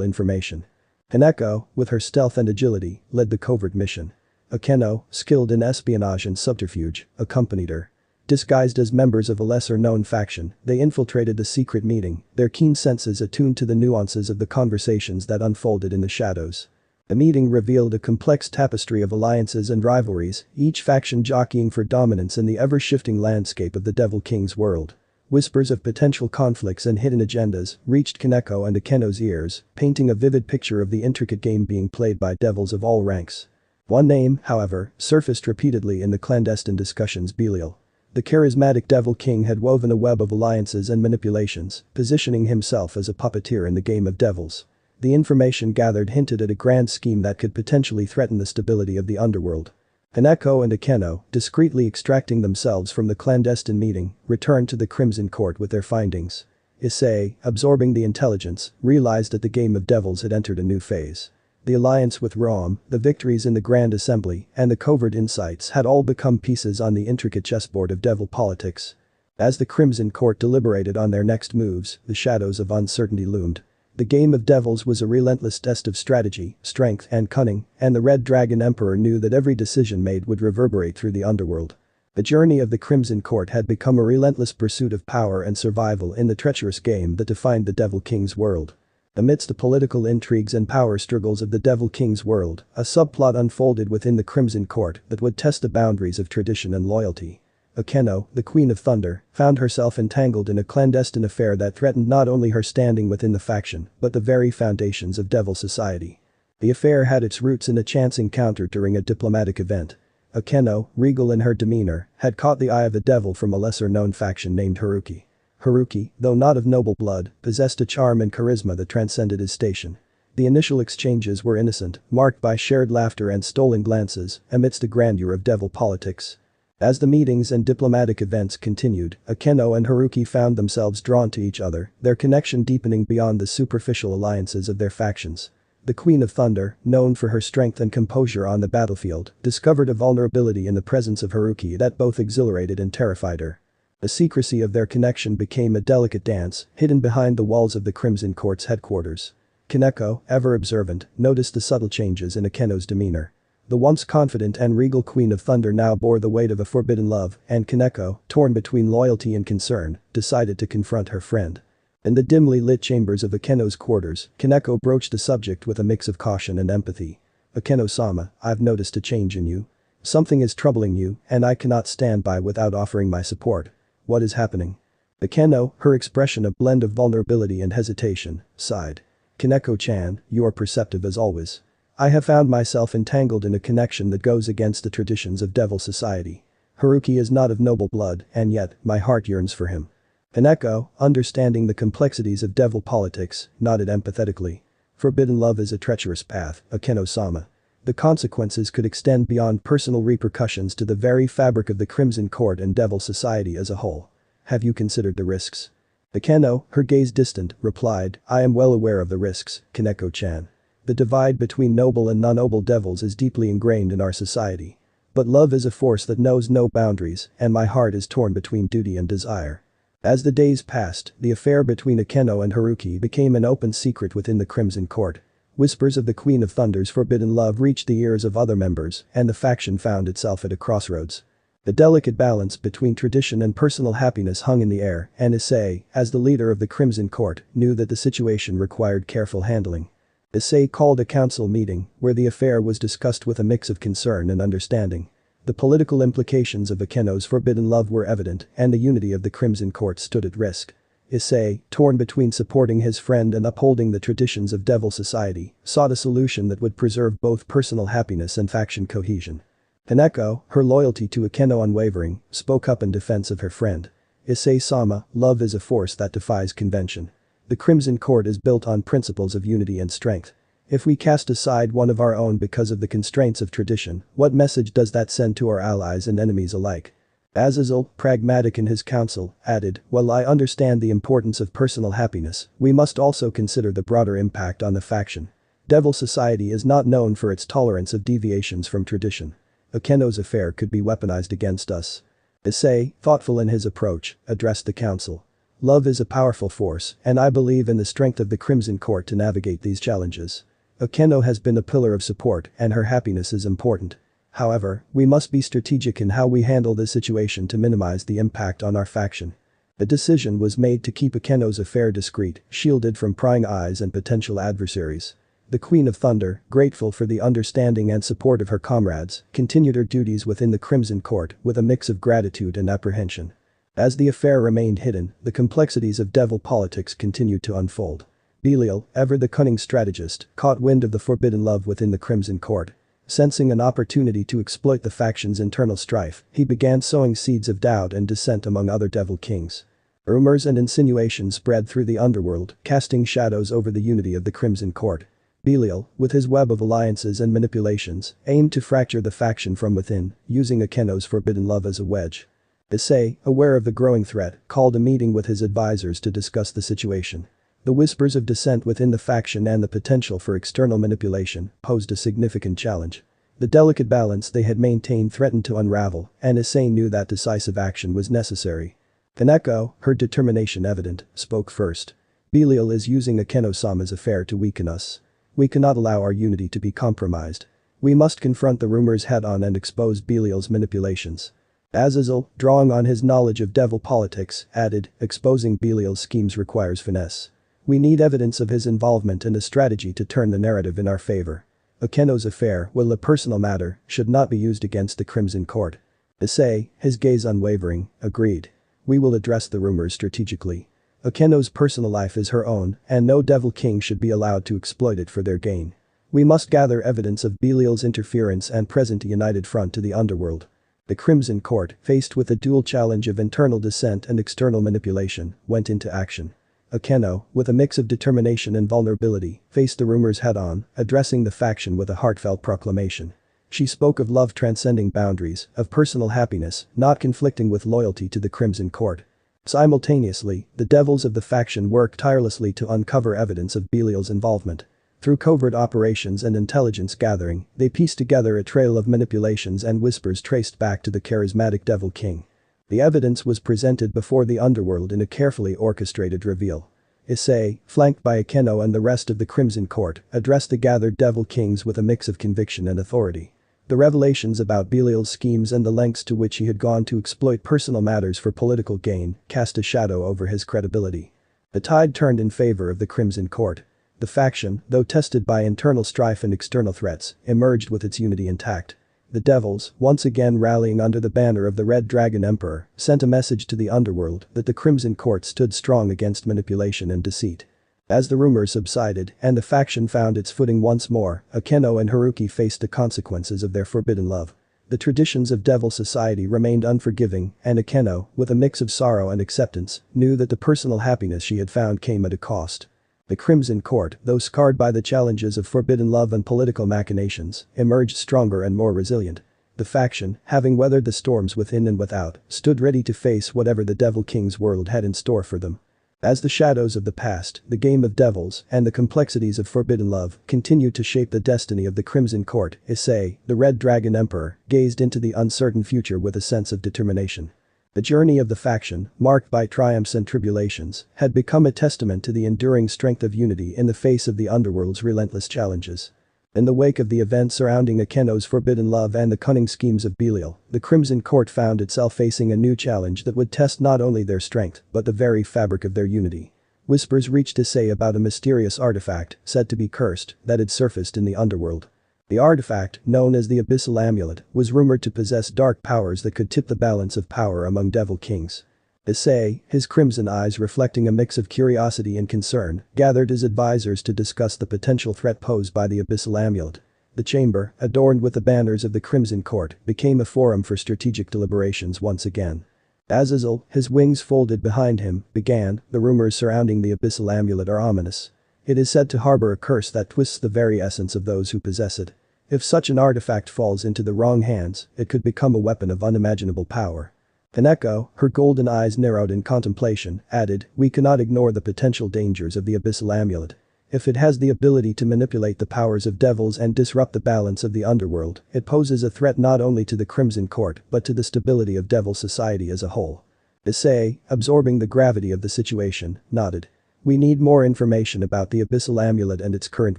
information. Haneko, with her stealth and agility, led the covert mission. Akeno, skilled in espionage and subterfuge, accompanied her. Disguised as members of a lesser-known faction, they infiltrated the secret meeting, their keen senses attuned to the nuances of the conversations that unfolded in the shadows. The meeting revealed a complex tapestry of alliances and rivalries, each faction jockeying for dominance in the ever-shifting landscape of the Devil King's world. Whispers of potential conflicts and hidden agendas reached Kaneko and Akeno's ears, painting a vivid picture of the intricate game being played by devils of all ranks. One name, however, surfaced repeatedly in the clandestine discussions: Belial. The charismatic Devil King had woven a web of alliances and manipulations, positioning himself as a puppeteer in the game of devils. The information gathered hinted at a grand scheme that could potentially threaten the stability of the underworld. Haneko and Akeno, discreetly extracting themselves from the clandestine meeting, returned to the Crimson Court with their findings. Issei, absorbing the intelligence, realized that the game of devils had entered a new phase. The alliance with Rome, the victories in the Grand Assembly, and the covert insights had all become pieces on the intricate chessboard of devil politics. As the Crimson Court deliberated on their next moves, the shadows of uncertainty loomed. The game of devils was a relentless test of strategy, strength, and cunning, and the Red Dragon Emperor knew that every decision made would reverberate through the underworld. The journey of the Crimson Court had become a relentless pursuit of power and survival in the treacherous game that defined the Devil King's world. Amidst the political intrigues and power struggles of the Devil King's world, a subplot unfolded within the Crimson Court that would test the boundaries of tradition and loyalty. Akeno, the Queen of Thunder, found herself entangled in a clandestine affair that threatened not only her standing within the faction, but the very foundations of devil society. The affair had its roots in a chance encounter during a diplomatic event. Akeno, regal in her demeanor, had caught the eye of a devil from a lesser-known faction named Haruki. Haruki, though not of noble blood, possessed a charm and charisma that transcended his station. The initial exchanges were innocent, marked by shared laughter and stolen glances, amidst the grandeur of devil politics. As the meetings and diplomatic events continued, Akeno and Haruki found themselves drawn to each other, their connection deepening beyond the superficial alliances of their factions. The Queen of Thunder, known for her strength and composure on the battlefield, discovered a vulnerability in the presence of Haruki that both exhilarated and terrified her. The secrecy of their connection became a delicate dance, hidden behind the walls of the Crimson Court's headquarters. Kaneko, ever observant, noticed the subtle changes in Akeno's demeanor. The once confident and regal Queen of Thunder now bore the weight of a forbidden love, and Kaneko, torn between loyalty and concern, decided to confront her friend. In the dimly lit chambers of Akeno's quarters, Kaneko broached the subject with a mix of caution and empathy. "Akeno-sama, I've noticed a change in you. Something is troubling you, and I cannot stand by without offering my support. What is happening?" Akeno, her expression a blend of vulnerability and hesitation, sighed. "Kaneko-chan, you are perceptive as always. I have found myself entangled in a connection that goes against the traditions of devil society. Haruki is not of noble blood, and yet, my heart yearns for him." Kaneko, understanding the complexities of devil politics, nodded empathetically. "Forbidden love is a treacherous path, Akeno-sama. The consequences could extend beyond personal repercussions to the very fabric of the Crimson Court and devil society as a whole. Have you considered the risks?" Akeno, her gaze distant, replied, "I am well aware of the risks, Kaneko-chan. The divide between noble and non-noble devils is deeply ingrained in our society. But love is a force that knows no boundaries, and my heart is torn between duty and desire." As the days passed, the affair between Akeno and Haruki became an open secret within the Crimson Court. Whispers of the Queen of Thunder's forbidden love reached the ears of other members, and the faction found itself at a crossroads. The delicate balance between tradition and personal happiness hung in the air, and Issei, as the leader of the Crimson Court, knew that the situation required careful handling. Issei called a council meeting, where the affair was discussed with a mix of concern and understanding. The political implications of Akeno's forbidden love were evident, and the unity of the Crimson Court stood at risk. Issei, torn between supporting his friend and upholding the traditions of devil society, sought a solution that would preserve both personal happiness and faction cohesion. Haneko, her loyalty to Akeno unwavering, spoke up in defense of her friend. "Issei-sama, love is a force that defies convention. The Crimson Court is built on principles of unity and strength. If we cast aside one of our own because of the constraints of tradition, what message does that send to our allies and enemies alike?" Azazel, pragmatic in his counsel, added, "While I understand the importance of personal happiness, we must also consider the broader impact on the faction. Devil society is not known for its tolerance of deviations from tradition. Akeno's affair could be weaponized against us. Issei, thoughtful in his approach, addressed the council. Love is a powerful force, and I believe in the strength of the Crimson Court to navigate these challenges. Akeno has been a pillar of support, and her happiness is important. However, we must be strategic in how we handle this situation to minimize the impact on our faction. A decision was made to keep Akeno's affair discreet, shielded from prying eyes and potential adversaries. The Queen of Thunder, grateful for the understanding and support of her comrades, continued her duties within the Crimson Court with a mix of gratitude and apprehension. As the affair remained hidden, the complexities of devil politics continued to unfold. Belial, ever the cunning strategist, caught wind of the forbidden love within the Crimson Court. Sensing an opportunity to exploit the faction's internal strife, he began sowing seeds of doubt and dissent among other devil kings. Rumors and insinuations spread through the underworld, casting shadows over the unity of the Crimson Court. Belial, with his web of alliances and manipulations, aimed to fracture the faction from within, using Akeno's forbidden love as a wedge. Issei, aware of the growing threat, called a meeting with his advisors to discuss the situation. The whispers of dissent within the faction and the potential for external manipulation posed a significant challenge. The delicate balance they had maintained threatened to unravel, and Issei knew that decisive action was necessary. Kaneko, her determination evident, spoke first. Belial is using Akeno-sama's affair to weaken us. We cannot allow our unity to be compromised. We must confront the rumors head-on and expose Belial's manipulations. Azazel, drawing on his knowledge of devil politics, added, exposing Belial's schemes requires finesse. We need evidence of his involvement and a strategy to turn the narrative in our favor. Akeno's affair, while a personal matter, should not be used against the Crimson Court. Issei, his gaze unwavering, agreed. We will address the rumors strategically. Akeno's personal life is her own, and no devil king should be allowed to exploit it for their gain. We must gather evidence of Belial's interference and present a united front to the underworld. The Crimson Court, faced with a dual challenge of internal dissent and external manipulation, went into action. Akeno, with a mix of determination and vulnerability, faced the rumors head-on, addressing the faction with a heartfelt proclamation. She spoke of love transcending boundaries, of personal happiness, not conflicting with loyalty to the Crimson Court. Simultaneously, the devils of the faction worked tirelessly to uncover evidence of Belial's involvement. Through covert operations and intelligence gathering, they pieced together a trail of manipulations and whispers traced back to the charismatic Devil King. The evidence was presented before the underworld in a carefully orchestrated reveal. Issei, flanked by Akeno and the rest of the Crimson Court, addressed the gathered Devil Kings with a mix of conviction and authority. The revelations about Belial's schemes and the lengths to which he had gone to exploit personal matters for political gain cast a shadow over his credibility. The tide turned in favor of the Crimson Court. The faction, though tested by internal strife and external threats, emerged with its unity intact. The devils, once again rallying under the banner of the Red Dragon Emperor, sent a message to the underworld that the Crimson Court stood strong against manipulation and deceit. As the rumors subsided and the faction found its footing once more, Akeno and Haruki faced the consequences of their forbidden love. The traditions of devil society remained unforgiving, and Akeno, with a mix of sorrow and acceptance, knew that the personal happiness she had found came at a cost. The Crimson Court, though scarred by the challenges of forbidden love and political machinations, emerged stronger and more resilient. The faction, having weathered the storms within and without, stood ready to face whatever the Devil King's world had in store for them. As the shadows of the past, the game of devils, and the complexities of forbidden love continued to shape the destiny of the Crimson Court, Issei, the Red Dragon Emperor, gazed into the uncertain future with a sense of determination. The journey of the faction, marked by triumphs and tribulations, had become a testament to the enduring strength of unity in the face of the underworld's relentless challenges. In the wake of the events surrounding Akeno's forbidden love and the cunning schemes of Belial, the Crimson Court found itself facing a new challenge that would test not only their strength but the very fabric of their unity. Whispers reached Issei about a mysterious artifact, said to be cursed, that had surfaced in the underworld. The artifact, known as the Abyssal Amulet, was rumored to possess dark powers that could tip the balance of power among Devil Kings. Issei, his crimson eyes reflecting a mix of curiosity and concern, gathered his advisors to discuss the potential threat posed by the Abyssal Amulet. The chamber, adorned with the banners of the Crimson Court, became a forum for strategic deliberations once again. Azazel, his wings folded behind him, began, the rumors surrounding the Abyssal Amulet are ominous. It is said to harbor a curse that twists the very essence of those who possess it. If such an artifact falls into the wrong hands, it could become a weapon of unimaginable power. Kaneko, her golden eyes narrowed in contemplation, added, we cannot ignore the potential dangers of the Abyssal Amulet. If it has the ability to manipulate the powers of devils and disrupt the balance of the underworld, it poses a threat not only to the Crimson Court but to the stability of devil society as a whole. Issei, absorbing the gravity of the situation, nodded. We need more information about the Abyssal Amulet and its current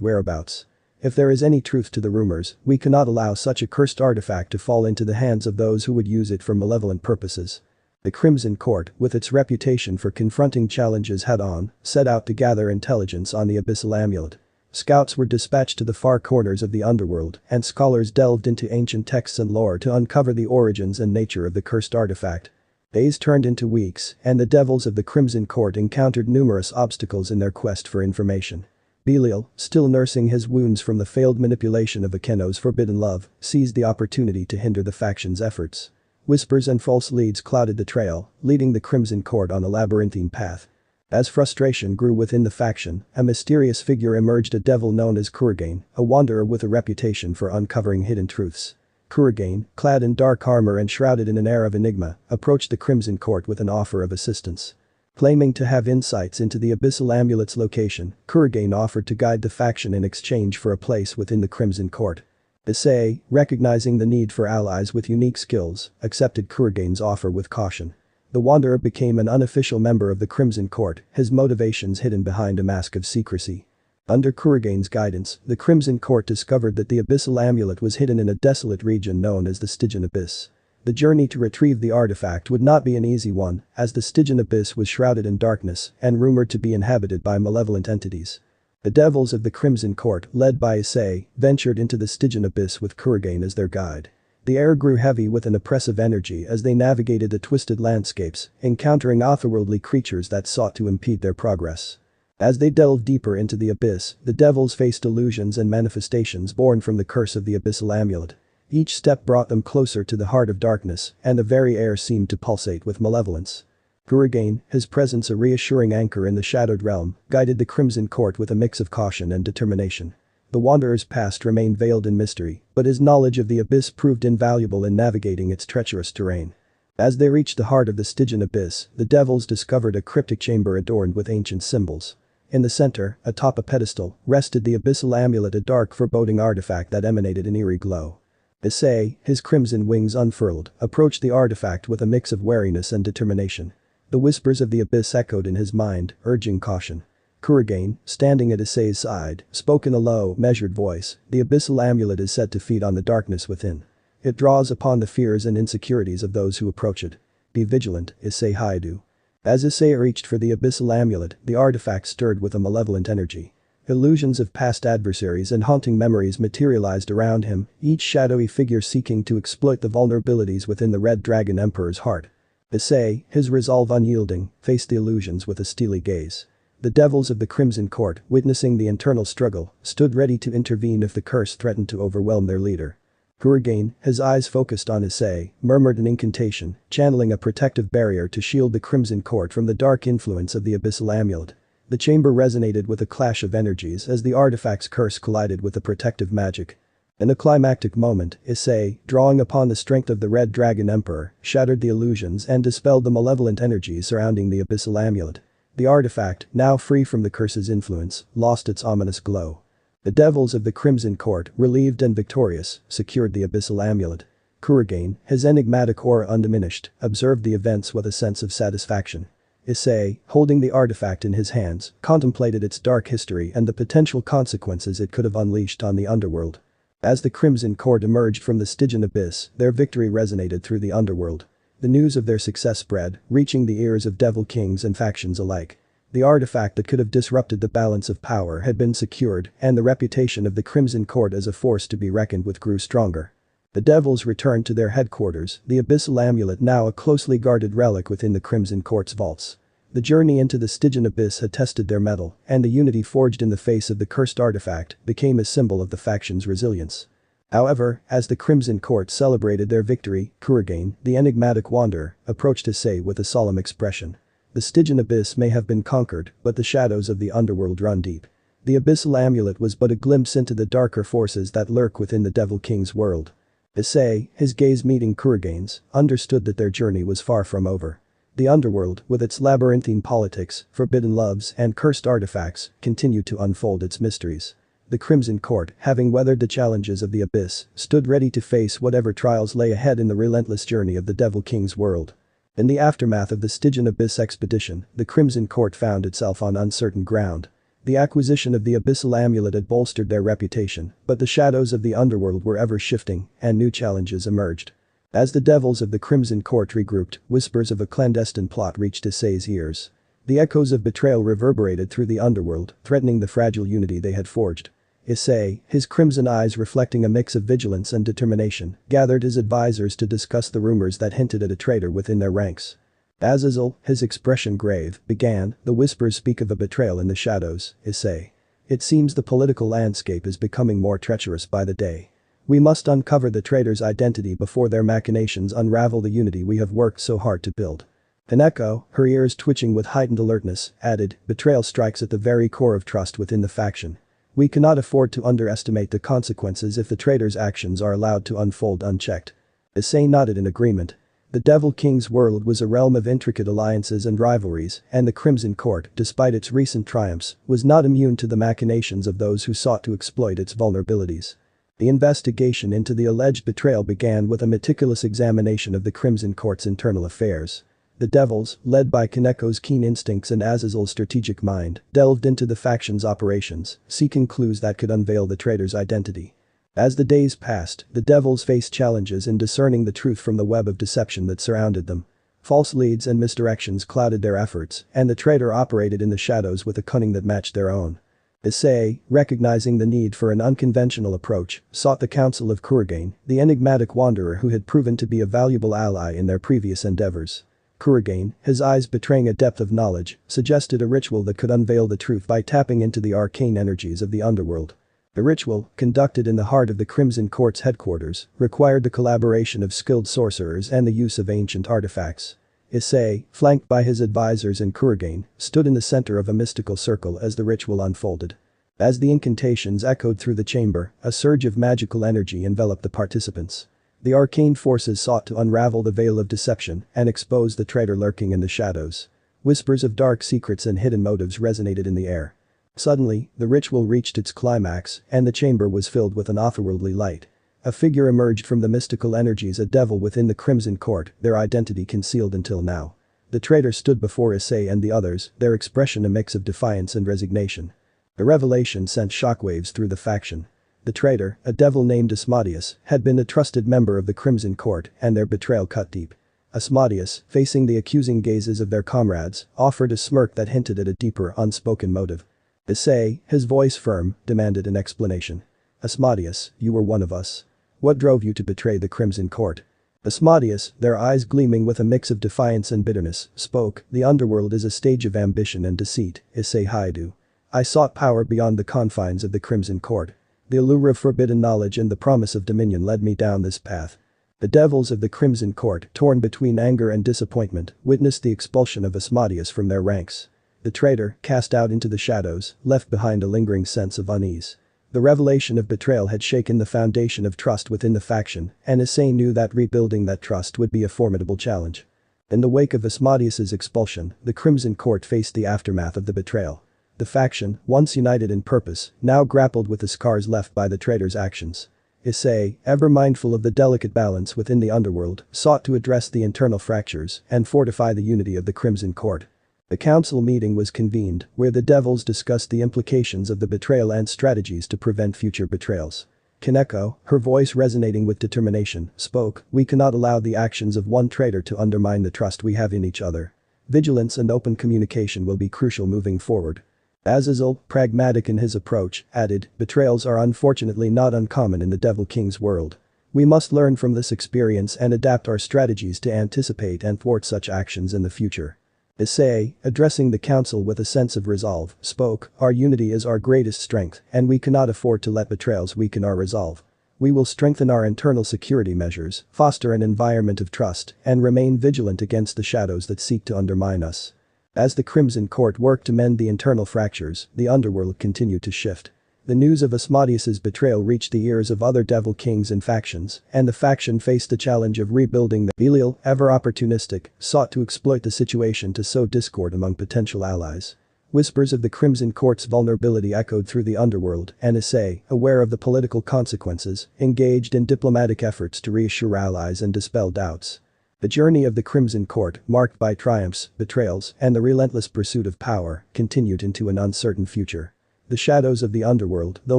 whereabouts. If there is any truth to the rumors, we cannot allow such a cursed artifact to fall into the hands of those who would use it for malevolent purposes. The Crimson Court, with its reputation for confronting challenges head-on, set out to gather intelligence on the Abyssal Amulet. Scouts were dispatched to the far corners of the underworld, and scholars delved into ancient texts and lore to uncover the origins and nature of the cursed artifact. Days turned into weeks, and the devils of the Crimson Court encountered numerous obstacles in their quest for information. Belial, still nursing his wounds from the failed manipulation of Akeno's forbidden love, seized the opportunity to hinder the faction's efforts. Whispers and false leads clouded the trail, leading the Crimson Court on a labyrinthine path. As frustration grew within the faction, a mysterious figure emerged, a devil known as Kuragain, a wanderer with a reputation for uncovering hidden truths. Kuragain, clad in dark armor and shrouded in an air of enigma, approached the Crimson Court with an offer of assistance. Claiming to have insights into the Abyssal Amulet's location, Kuragain offered to guide the faction in exchange for a place within the Crimson Court. Issei, recognizing the need for allies with unique skills, accepted Kuragain's offer with caution. The wanderer became an unofficial member of the Crimson Court, his motivations hidden behind a mask of secrecy. Under Kuragain's guidance, the Crimson Court discovered that the Abyssal Amulet was hidden in a desolate region known as the Stygian Abyss. The journey to retrieve the artifact would not be an easy one, as the Stygian Abyss was shrouded in darkness and rumored to be inhabited by malevolent entities. The devils of the Crimson Court, led by Issei, ventured into the Stygian Abyss with Kuragain as their guide. The air grew heavy with an oppressive energy as they navigated the twisted landscapes, encountering otherworldly creatures that sought to impede their progress. As they delved deeper into the abyss, the devils faced illusions and manifestations born from the curse of the Abyssal Amulet. Each step brought them closer to the heart of darkness, and the very air seemed to pulsate with malevolence. Kuragain, his presence a reassuring anchor in the shadowed realm, guided the Crimson Court with a mix of caution and determination. The wanderer's past remained veiled in mystery, but his knowledge of the abyss proved invaluable in navigating its treacherous terrain. As they reached the heart of the Stygian Abyss, the devils discovered a cryptic chamber adorned with ancient symbols. In the center, atop a pedestal, rested the Abyssal Amulet, a dark, foreboding artifact that emanated an eerie glow. Issei, his crimson wings unfurled, approached the artifact with a mix of wariness and determination. The whispers of the abyss echoed in his mind, urging caution. Kuragain, standing at Issei's side, spoke in a low, measured voice. The Abyssal Amulet is said to feed on the darkness within. It draws upon the fears and insecurities of those who approach it. Be vigilant, Issei Hyoudou. As Issei reached for the Abyssal Amulet, the artifact stirred with a malevolent energy. Illusions of past adversaries and haunting memories materialized around him, each shadowy figure seeking to exploit the vulnerabilities within the Red Dragon Emperor's heart. Issei, his resolve unyielding, faced the illusions with a steely gaze. The devils of the Crimson Court, witnessing the internal struggle, stood ready to intervene if the curse threatened to overwhelm their leader. Kuragain, his eyes focused on Issei, murmured an incantation, channeling a protective barrier to shield the Crimson Court from the dark influence of the Abyssal Amulet. The chamber resonated with a clash of energies as the artifact's curse collided with the protective magic. In a climactic moment, Issei, drawing upon the strength of the Red Dragon Emperor, shattered the illusions and dispelled the malevolent energies surrounding the Abyssal Amulet. The artifact, now free from the curse's influence, lost its ominous glow. The devils of the Crimson Court, relieved and victorious, secured the Abyssal Amulet. Kuragain, his enigmatic aura undiminished, observed the events with a sense of satisfaction. Issei, holding the artifact in his hands, contemplated its dark history and the potential consequences it could have unleashed on the underworld. As the Crimson Court emerged from the Stygian Abyss, their victory resonated through the underworld. The news of their success spread, reaching the ears of devil kings and factions alike. The artifact that could have disrupted the balance of power had been secured, and the reputation of the Crimson Court as a force to be reckoned with grew stronger. The devils returned to their headquarters, the Abyssal Amulet now a closely guarded relic within the Crimson Court's vaults. The journey into the Stygian Abyss had tested their mettle, and the unity forged in the face of the cursed artifact became a symbol of the faction's resilience. However, as the Crimson Court celebrated their victory, Kuragain, the enigmatic wanderer, approached Issei with a solemn expression. The Stygian Abyss may have been conquered, but the shadows of the underworld run deep. The Abyssal Amulet was but a glimpse into the darker forces that lurk within the Devil King's world. Issei, his gaze meeting Kuragain's, understood that their journey was far from over. The underworld, with its labyrinthine politics, forbidden loves and cursed artifacts, continued to unfold its mysteries. The Crimson Court, having weathered the challenges of the abyss, stood ready to face whatever trials lay ahead in the relentless journey of the Devil King's world. In the aftermath of the Stygian Abyss expedition, the Crimson Court found itself on uncertain ground. The acquisition of the Abyssal Amulet had bolstered their reputation, but the shadows of the underworld were ever shifting, and new challenges emerged. As the devils of the Crimson Court regrouped, whispers of a clandestine plot reached Issei's ears. The echoes of betrayal reverberated through the underworld, threatening the fragile unity they had forged. Issei, his crimson eyes reflecting a mix of vigilance and determination, gathered his advisors to discuss the rumors that hinted at a traitor within their ranks. Azazel, his expression grave, began, "The whispers speak of a betrayal in the shadows, Issei. It seems the political landscape is becoming more treacherous by the day. We must uncover the traitor's identity before their machinations unravel the unity we have worked so hard to build." Haneko, her ears twitching with heightened alertness, added, "Betrayal strikes at the very core of trust within the faction. We cannot afford to underestimate the consequences if the traitor's actions are allowed to unfold unchecked." Issei nodded in agreement. The Devil King's world was a realm of intricate alliances and rivalries, and the Crimson Court, despite its recent triumphs, was not immune to the machinations of those who sought to exploit its vulnerabilities. The investigation into the alleged betrayal began with a meticulous examination of the Crimson Court's internal affairs. The devils, led by Kaneko's keen instincts and Azazel's strategic mind, delved into the faction's operations, seeking clues that could unveil the traitor's identity. As the days passed, the devils faced challenges in discerning the truth from the web of deception that surrounded them. False leads and misdirections clouded their efforts, and the traitor operated in the shadows with a cunning that matched their own. Issei, recognizing the need for an unconventional approach, sought the counsel of Kuragain, the enigmatic wanderer who had proven to be a valuable ally in their previous endeavors. Kuragain, his eyes betraying a depth of knowledge, suggested a ritual that could unveil the truth by tapping into the arcane energies of the underworld. The ritual, conducted in the heart of the Crimson Court's headquarters, required the collaboration of skilled sorcerers and the use of ancient artifacts. Issei, flanked by his advisors and Kuragain, stood in the center of a mystical circle as the ritual unfolded. As the incantations echoed through the chamber, a surge of magical energy enveloped the participants. The arcane forces sought to unravel the veil of deception and expose the traitor lurking in the shadows. Whispers of dark secrets and hidden motives resonated in the air. Suddenly, the ritual reached its climax, and the chamber was filled with an otherworldly light. A figure emerged from the mystical energies, a devil within the Crimson Court, their identity concealed until now. The traitor stood before Issei and the others, their expression a mix of defiance and resignation. The revelation sent shockwaves through the faction. The traitor, a devil named Asmodeus, had been a trusted member of the Crimson Court, and their betrayal cut deep. Asmodeus, facing the accusing gazes of their comrades, offered a smirk that hinted at a deeper, unspoken motive. Issei, his voice firm, demanded an explanation. "Asmodeus, you were one of us. What drove you to betray the Crimson Court?" Asmodeus, their eyes gleaming with a mix of defiance and bitterness, spoke, "The underworld is a stage of ambition and deceit, Issei Hyoudou. I sought power beyond the confines of the Crimson Court. The allure of forbidden knowledge and the promise of dominion led me down this path." The devils of the Crimson Court, torn between anger and disappointment, witnessed the expulsion of Asmodeus from their ranks. The traitor, cast out into the shadows, left behind a lingering sense of unease. The revelation of betrayal had shaken the foundation of trust within the faction, and Issei knew that rebuilding that trust would be a formidable challenge. In the wake of Asmodeus's expulsion, the Crimson Court faced the aftermath of the betrayal. The faction, once united in purpose, now grappled with the scars left by the traitor's actions. Issei, ever mindful of the delicate balance within the underworld, sought to address the internal fractures and fortify the unity of the Crimson Court. The council meeting was convened, where the devils discussed the implications of the betrayal and strategies to prevent future betrayals. Kaneko, her voice resonating with determination, spoke, "We cannot allow the actions of one traitor to undermine the trust we have in each other. Vigilance and open communication will be crucial moving forward." Azazel, pragmatic in his approach, added, "Betrayals are unfortunately not uncommon in the Devil King's world. We must learn from this experience and adapt our strategies to anticipate and thwart such actions in the future." Issei, addressing the council with a sense of resolve, spoke, "Our unity is our greatest strength, and we cannot afford to let betrayals weaken our resolve. We will strengthen our internal security measures, foster an environment of trust, and remain vigilant against the shadows that seek to undermine us." As the Crimson Court worked to mend the internal fractures, the underworld continued to shift. The news of Asmodeus's betrayal reached the ears of other devil kings and factions, and the faction faced the challenge of rebuilding. Belial, ever opportunistic, sought to exploit the situation to sow discord among potential allies. Whispers of the Crimson Court's vulnerability echoed through the underworld, and Issei, aware of the political consequences, engaged in diplomatic efforts to reassure allies and dispel doubts. The journey of the Crimson Court, marked by triumphs, betrayals, and the relentless pursuit of power, continued into an uncertain future. The shadows of the underworld, though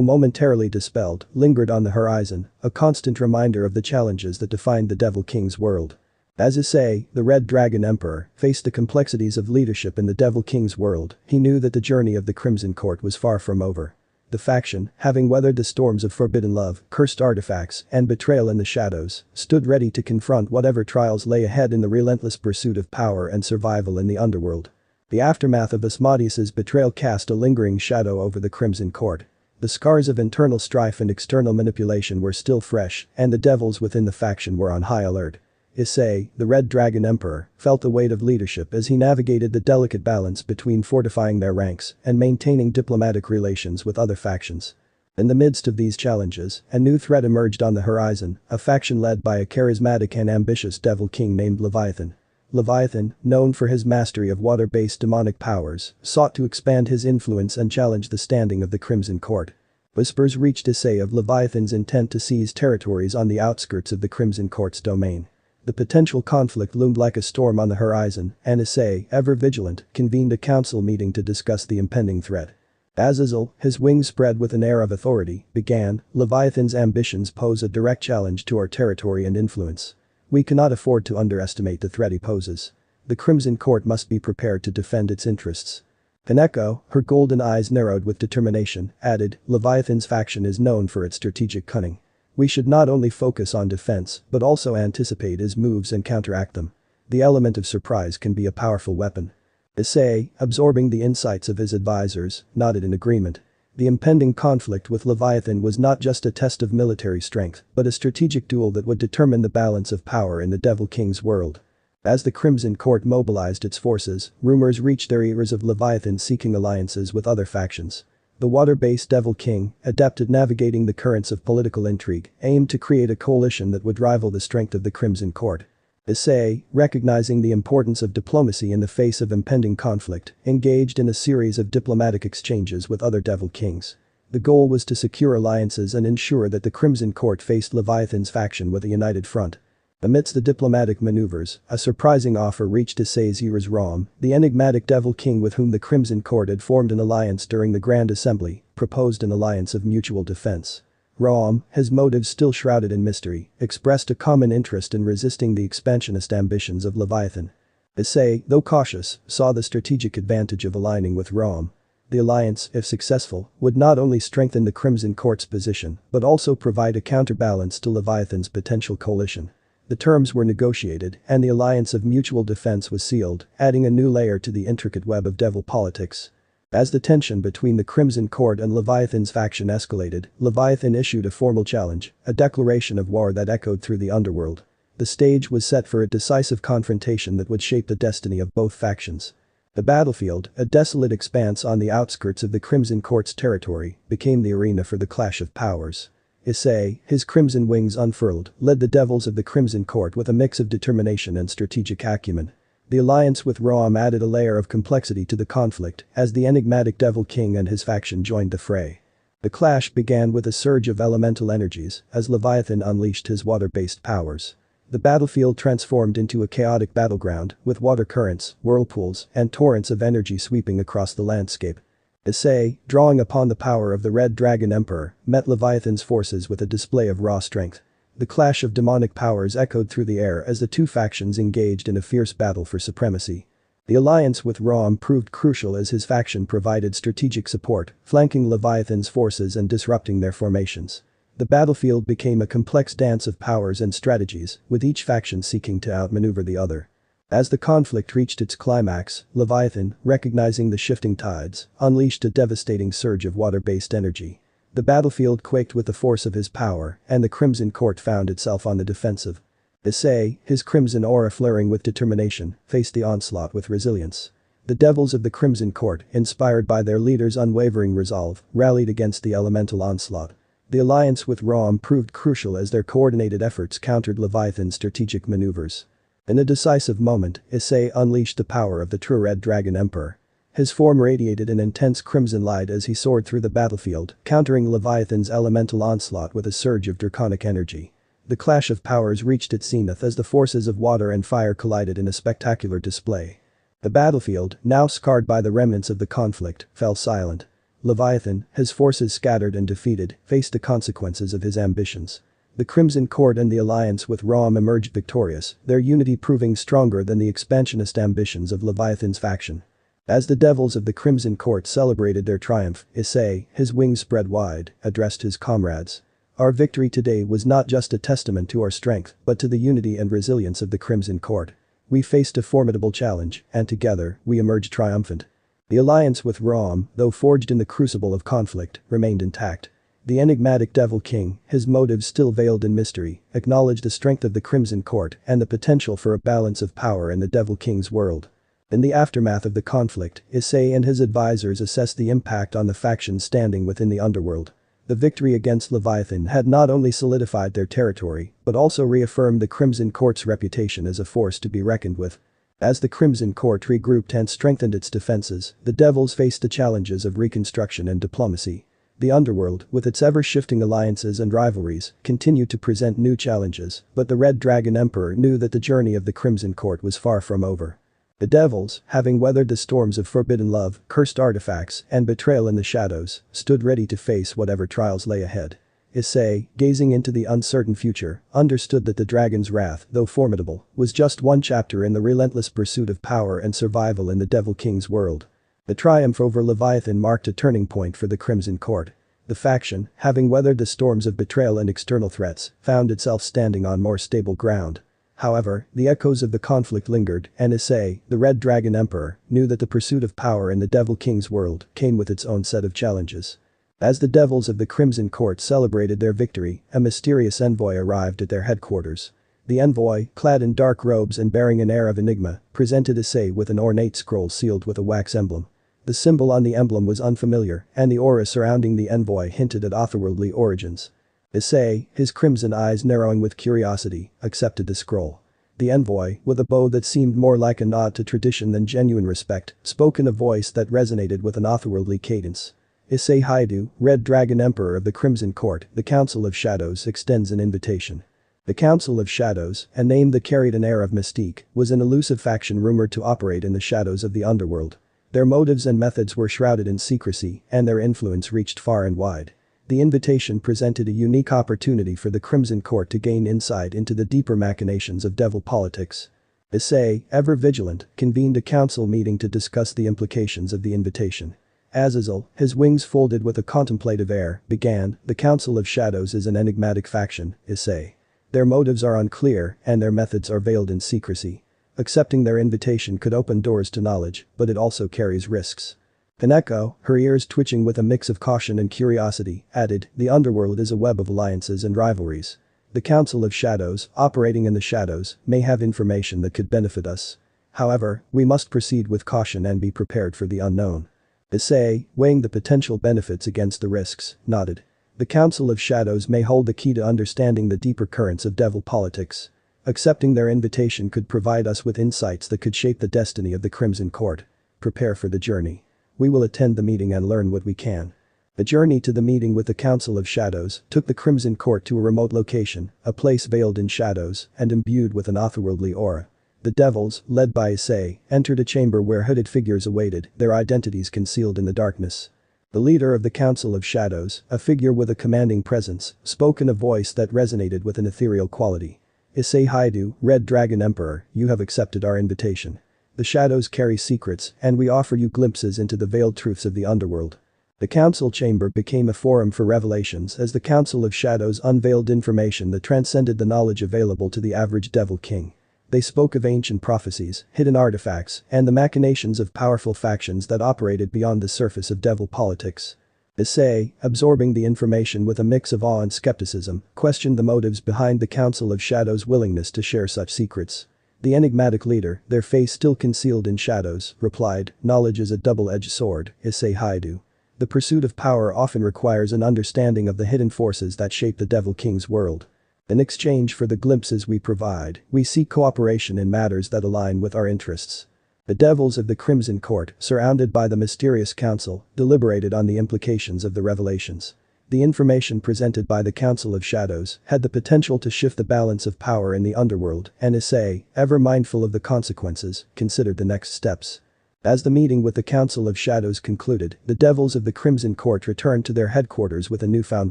momentarily dispelled, lingered on the horizon, a constant reminder of the challenges that defined the Devil King's world. As Issei, the Red Dragon Emperor, faced the complexities of leadership in the Devil King's world, he knew that the journey of the Crimson Court was far from over. The faction, having weathered the storms of forbidden love, cursed artifacts, and betrayal in the shadows, stood ready to confront whatever trials lay ahead in the relentless pursuit of power and survival in the underworld. The aftermath of Asmodeus's betrayal cast a lingering shadow over the Crimson Court. The scars of internal strife and external manipulation were still fresh, and the devils within the faction were on high alert. Issei, the Red Dragon Emperor, felt the weight of leadership as he navigated the delicate balance between fortifying their ranks and maintaining diplomatic relations with other factions. In the midst of these challenges, a new threat emerged on the horizon, a faction led by a charismatic and ambitious devil king named Leviathan. Leviathan, known for his mastery of water-based demonic powers, sought to expand his influence and challenge the standing of the Crimson Court. Whispers reached Issei of Leviathan's intent to seize territories on the outskirts of the Crimson Court's domain. The potential conflict loomed like a storm on the horizon, and Issei, ever vigilant, convened a council meeting to discuss the impending threat. Azazel, his wings spread with an air of authority, began, "Leviathan's ambitions pose a direct challenge to our territory and influence. We cannot afford to underestimate the threat he poses. The Crimson Court must be prepared to defend its interests." Kaneko, her golden eyes narrowed with determination, added, "Leviathan's faction is known for its strategic cunning. We should not only focus on defense, but also anticipate his moves and counteract them. The element of surprise can be a powerful weapon." Issei, absorbing the insights of his advisors, nodded in agreement. The impending conflict with Leviathan was not just a test of military strength, but a strategic duel that would determine the balance of power in the Devil King's world. As the Crimson Court mobilized its forces, rumors reached their ears of Leviathan seeking alliances with other factions. The water-based Devil King, adept at navigating the currents of political intrigue, aimed to create a coalition that would rival the strength of the Crimson Court. Issei, recognizing the importance of diplomacy in the face of impending conflict, engaged in a series of diplomatic exchanges with other Devil Kings. The goal was to secure alliances and ensure that the Crimson Court faced Leviathan's faction with a united front. Amidst the diplomatic maneuvers, a surprising offer reached Issei's ears. Rom, the enigmatic Devil King with whom the Crimson Court had formed an alliance during the Grand Assembly, proposed an alliance of mutual defense. Rom, his motives still shrouded in mystery, expressed a common interest in resisting the expansionist ambitions of Leviathan. Issei, though cautious, saw the strategic advantage of aligning with Rom. The alliance, if successful, would not only strengthen the Crimson Court's position, but also provide a counterbalance to Leviathan's potential coalition. The terms were negotiated, and the alliance of mutual defense was sealed, adding a new layer to the intricate web of devil politics. As the tension between the Crimson Court and Leviathan's faction escalated, Leviathan issued a formal challenge, a declaration of war that echoed through the underworld. The stage was set for a decisive confrontation that would shape the destiny of both factions. The battlefield, a desolate expanse on the outskirts of the Crimson Court's territory, became the arena for the clash of powers. Issei, his crimson wings unfurled, led the devils of the Crimson Court with a mix of determination and strategic acumen. The alliance with Rom added a layer of complexity to the conflict as the enigmatic Devil King and his faction joined the fray. The clash began with a surge of elemental energies as Leviathan unleashed his water-based powers. The battlefield transformed into a chaotic battleground with water currents, whirlpools, and torrents of energy sweeping across the landscape. Issei, drawing upon the power of the Red Dragon Emperor, met Leviathan's forces with a display of raw strength. The clash of demonic powers echoed through the air as the two factions engaged in a fierce battle for supremacy. The alliance with Rom proved crucial as his faction provided strategic support, flanking Leviathan's forces and disrupting their formations. The battlefield became a complex dance of powers and strategies, with each faction seeking to outmaneuver the other. As the conflict reached its climax, Leviathan, recognizing the shifting tides, unleashed a devastating surge of water-based energy. The battlefield quaked with the force of his power, and the Crimson Court found itself on the defensive. Issei, his crimson aura flaring with determination, faced the onslaught with resilience. The devils of the Crimson Court, inspired by their leader's unwavering resolve, rallied against the elemental onslaught. The alliance with Rom proved crucial as their coordinated efforts countered Leviathan's strategic maneuvers. In a decisive moment, Issei unleashed the power of the true Red Dragon Emperor. His form radiated an intense crimson light as he soared through the battlefield, countering Leviathan's elemental onslaught with a surge of draconic energy. The clash of powers reached its zenith as the forces of water and fire collided in a spectacular display. The battlefield, now scarred by the remnants of the conflict, fell silent. Leviathan, his forces scattered and defeated, faced the consequences of his ambitions. The Crimson Court and the alliance with Rom emerged victorious, their unity proving stronger than the expansionist ambitions of Leviathan's faction. As the devils of the Crimson Court celebrated their triumph, Issei, his wings spread wide, addressed his comrades. Our victory today was not just a testament to our strength, but to the unity and resilience of the Crimson Court. We faced a formidable challenge, and together, we emerged triumphant. The alliance with Rom, though forged in the crucible of conflict, remained intact. The enigmatic Devil King, his motives still veiled in mystery, acknowledged the strength of the Crimson Court and the potential for a balance of power in the Devil King's world. In the aftermath of the conflict, Issei and his advisors assessed the impact on the factions standing within the underworld. The victory against Leviathan had not only solidified their territory, but also reaffirmed the Crimson Court's reputation as a force to be reckoned with. As the Crimson Court regrouped and strengthened its defenses, the Devils faced the challenges of reconstruction and diplomacy. The underworld, with its ever-shifting alliances and rivalries, continued to present new challenges, but the Red Dragon Emperor knew that the journey of the Crimson Court was far from over. The devils, having weathered the storms of forbidden love, cursed artifacts, and betrayal in the shadows, stood ready to face whatever trials lay ahead. Issei, gazing into the uncertain future, understood that the dragon's wrath, though formidable, was just one chapter in the relentless pursuit of power and survival in the Devil King's world. The triumph over Leviathan marked a turning point for the Crimson Court. The faction, having weathered the storms of betrayal and external threats, found itself standing on more stable ground. However, the echoes of the conflict lingered, and Issei, the Red Dragon Emperor, knew that the pursuit of power in the Devil King's world came with its own set of challenges. As the devils of the Crimson Court celebrated their victory, a mysterious envoy arrived at their headquarters. The envoy, clad in dark robes and bearing an air of enigma, presented Issei with an ornate scroll sealed with a wax emblem. The symbol on the emblem was unfamiliar, and the aura surrounding the envoy hinted at otherworldly origins. Issei, his crimson eyes narrowing with curiosity, accepted the scroll. The envoy, with a bow that seemed more like a nod to tradition than genuine respect, spoke in a voice that resonated with an otherworldly cadence. Issei Hyoudou, Red Dragon Emperor of the Crimson Court, the Council of Shadows extends an invitation. The Council of Shadows, a name that carried an air of mystique, was an elusive faction rumored to operate in the shadows of the underworld. Their motives and methods were shrouded in secrecy, and their influence reached far and wide. The invitation presented a unique opportunity for the Crimson Court to gain insight into the deeper machinations of devil politics. Issei, ever vigilant, convened a council meeting to discuss the implications of the invitation. Azazel, his wings folded with a contemplative air, began, "The Council of Shadows is an enigmatic faction, Issei. Their motives are unclear, and their methods are veiled in secrecy. Accepting their invitation could open doors to knowledge, but it also carries risks." Kaneko, her ears twitching with a mix of caution and curiosity, added, "The underworld is a web of alliances and rivalries. The Council of Shadows, operating in the shadows, may have information that could benefit us. However, we must proceed with caution and be prepared for the unknown." Issei, weighing the potential benefits against the risks, nodded. The Council of Shadows may hold the key to understanding the deeper currents of devil politics. Accepting their invitation could provide us with insights that could shape the destiny of the Crimson Court. Prepare for the journey. We will attend the meeting and learn what we can. The journey to the meeting with the Council of Shadows took the Crimson Court to a remote location, a place veiled in shadows and imbued with an otherworldly aura. The devils, led by Issei, entered a chamber where hooded figures awaited, their identities concealed in the darkness. The leader of the Council of Shadows, a figure with a commanding presence, spoke in a voice that resonated with an ethereal quality. "Issei Hyoudou, Red Dragon Emperor, you have accepted our invitation. The shadows carry secrets, and we offer you glimpses into the veiled truths of the underworld." The council chamber became a forum for revelations as the Council of Shadows unveiled information that transcended the knowledge available to the average Devil King. They spoke of ancient prophecies, hidden artifacts, and the machinations of powerful factions that operated beyond the surface of devil politics. Issei, absorbing the information with a mix of awe and skepticism, questioned the motives behind the Council of Shadows' willingness to share such secrets. The enigmatic leader, their face still concealed in shadows, replied, "Knowledge is a double-edged sword, Issei Hyoudou. The pursuit of power often requires an understanding of the hidden forces that shape the Devil King's world. In exchange for the glimpses we provide, we seek cooperation in matters that align with our interests." The devils of the Crimson Court, surrounded by the mysterious council, deliberated on the implications of the revelations. The information presented by the Council of Shadows had the potential to shift the balance of power in the underworld, and Issei, ever mindful of the consequences, considered the next steps. As the meeting with the Council of Shadows concluded, the devils of the Crimson Court returned to their headquarters with a newfound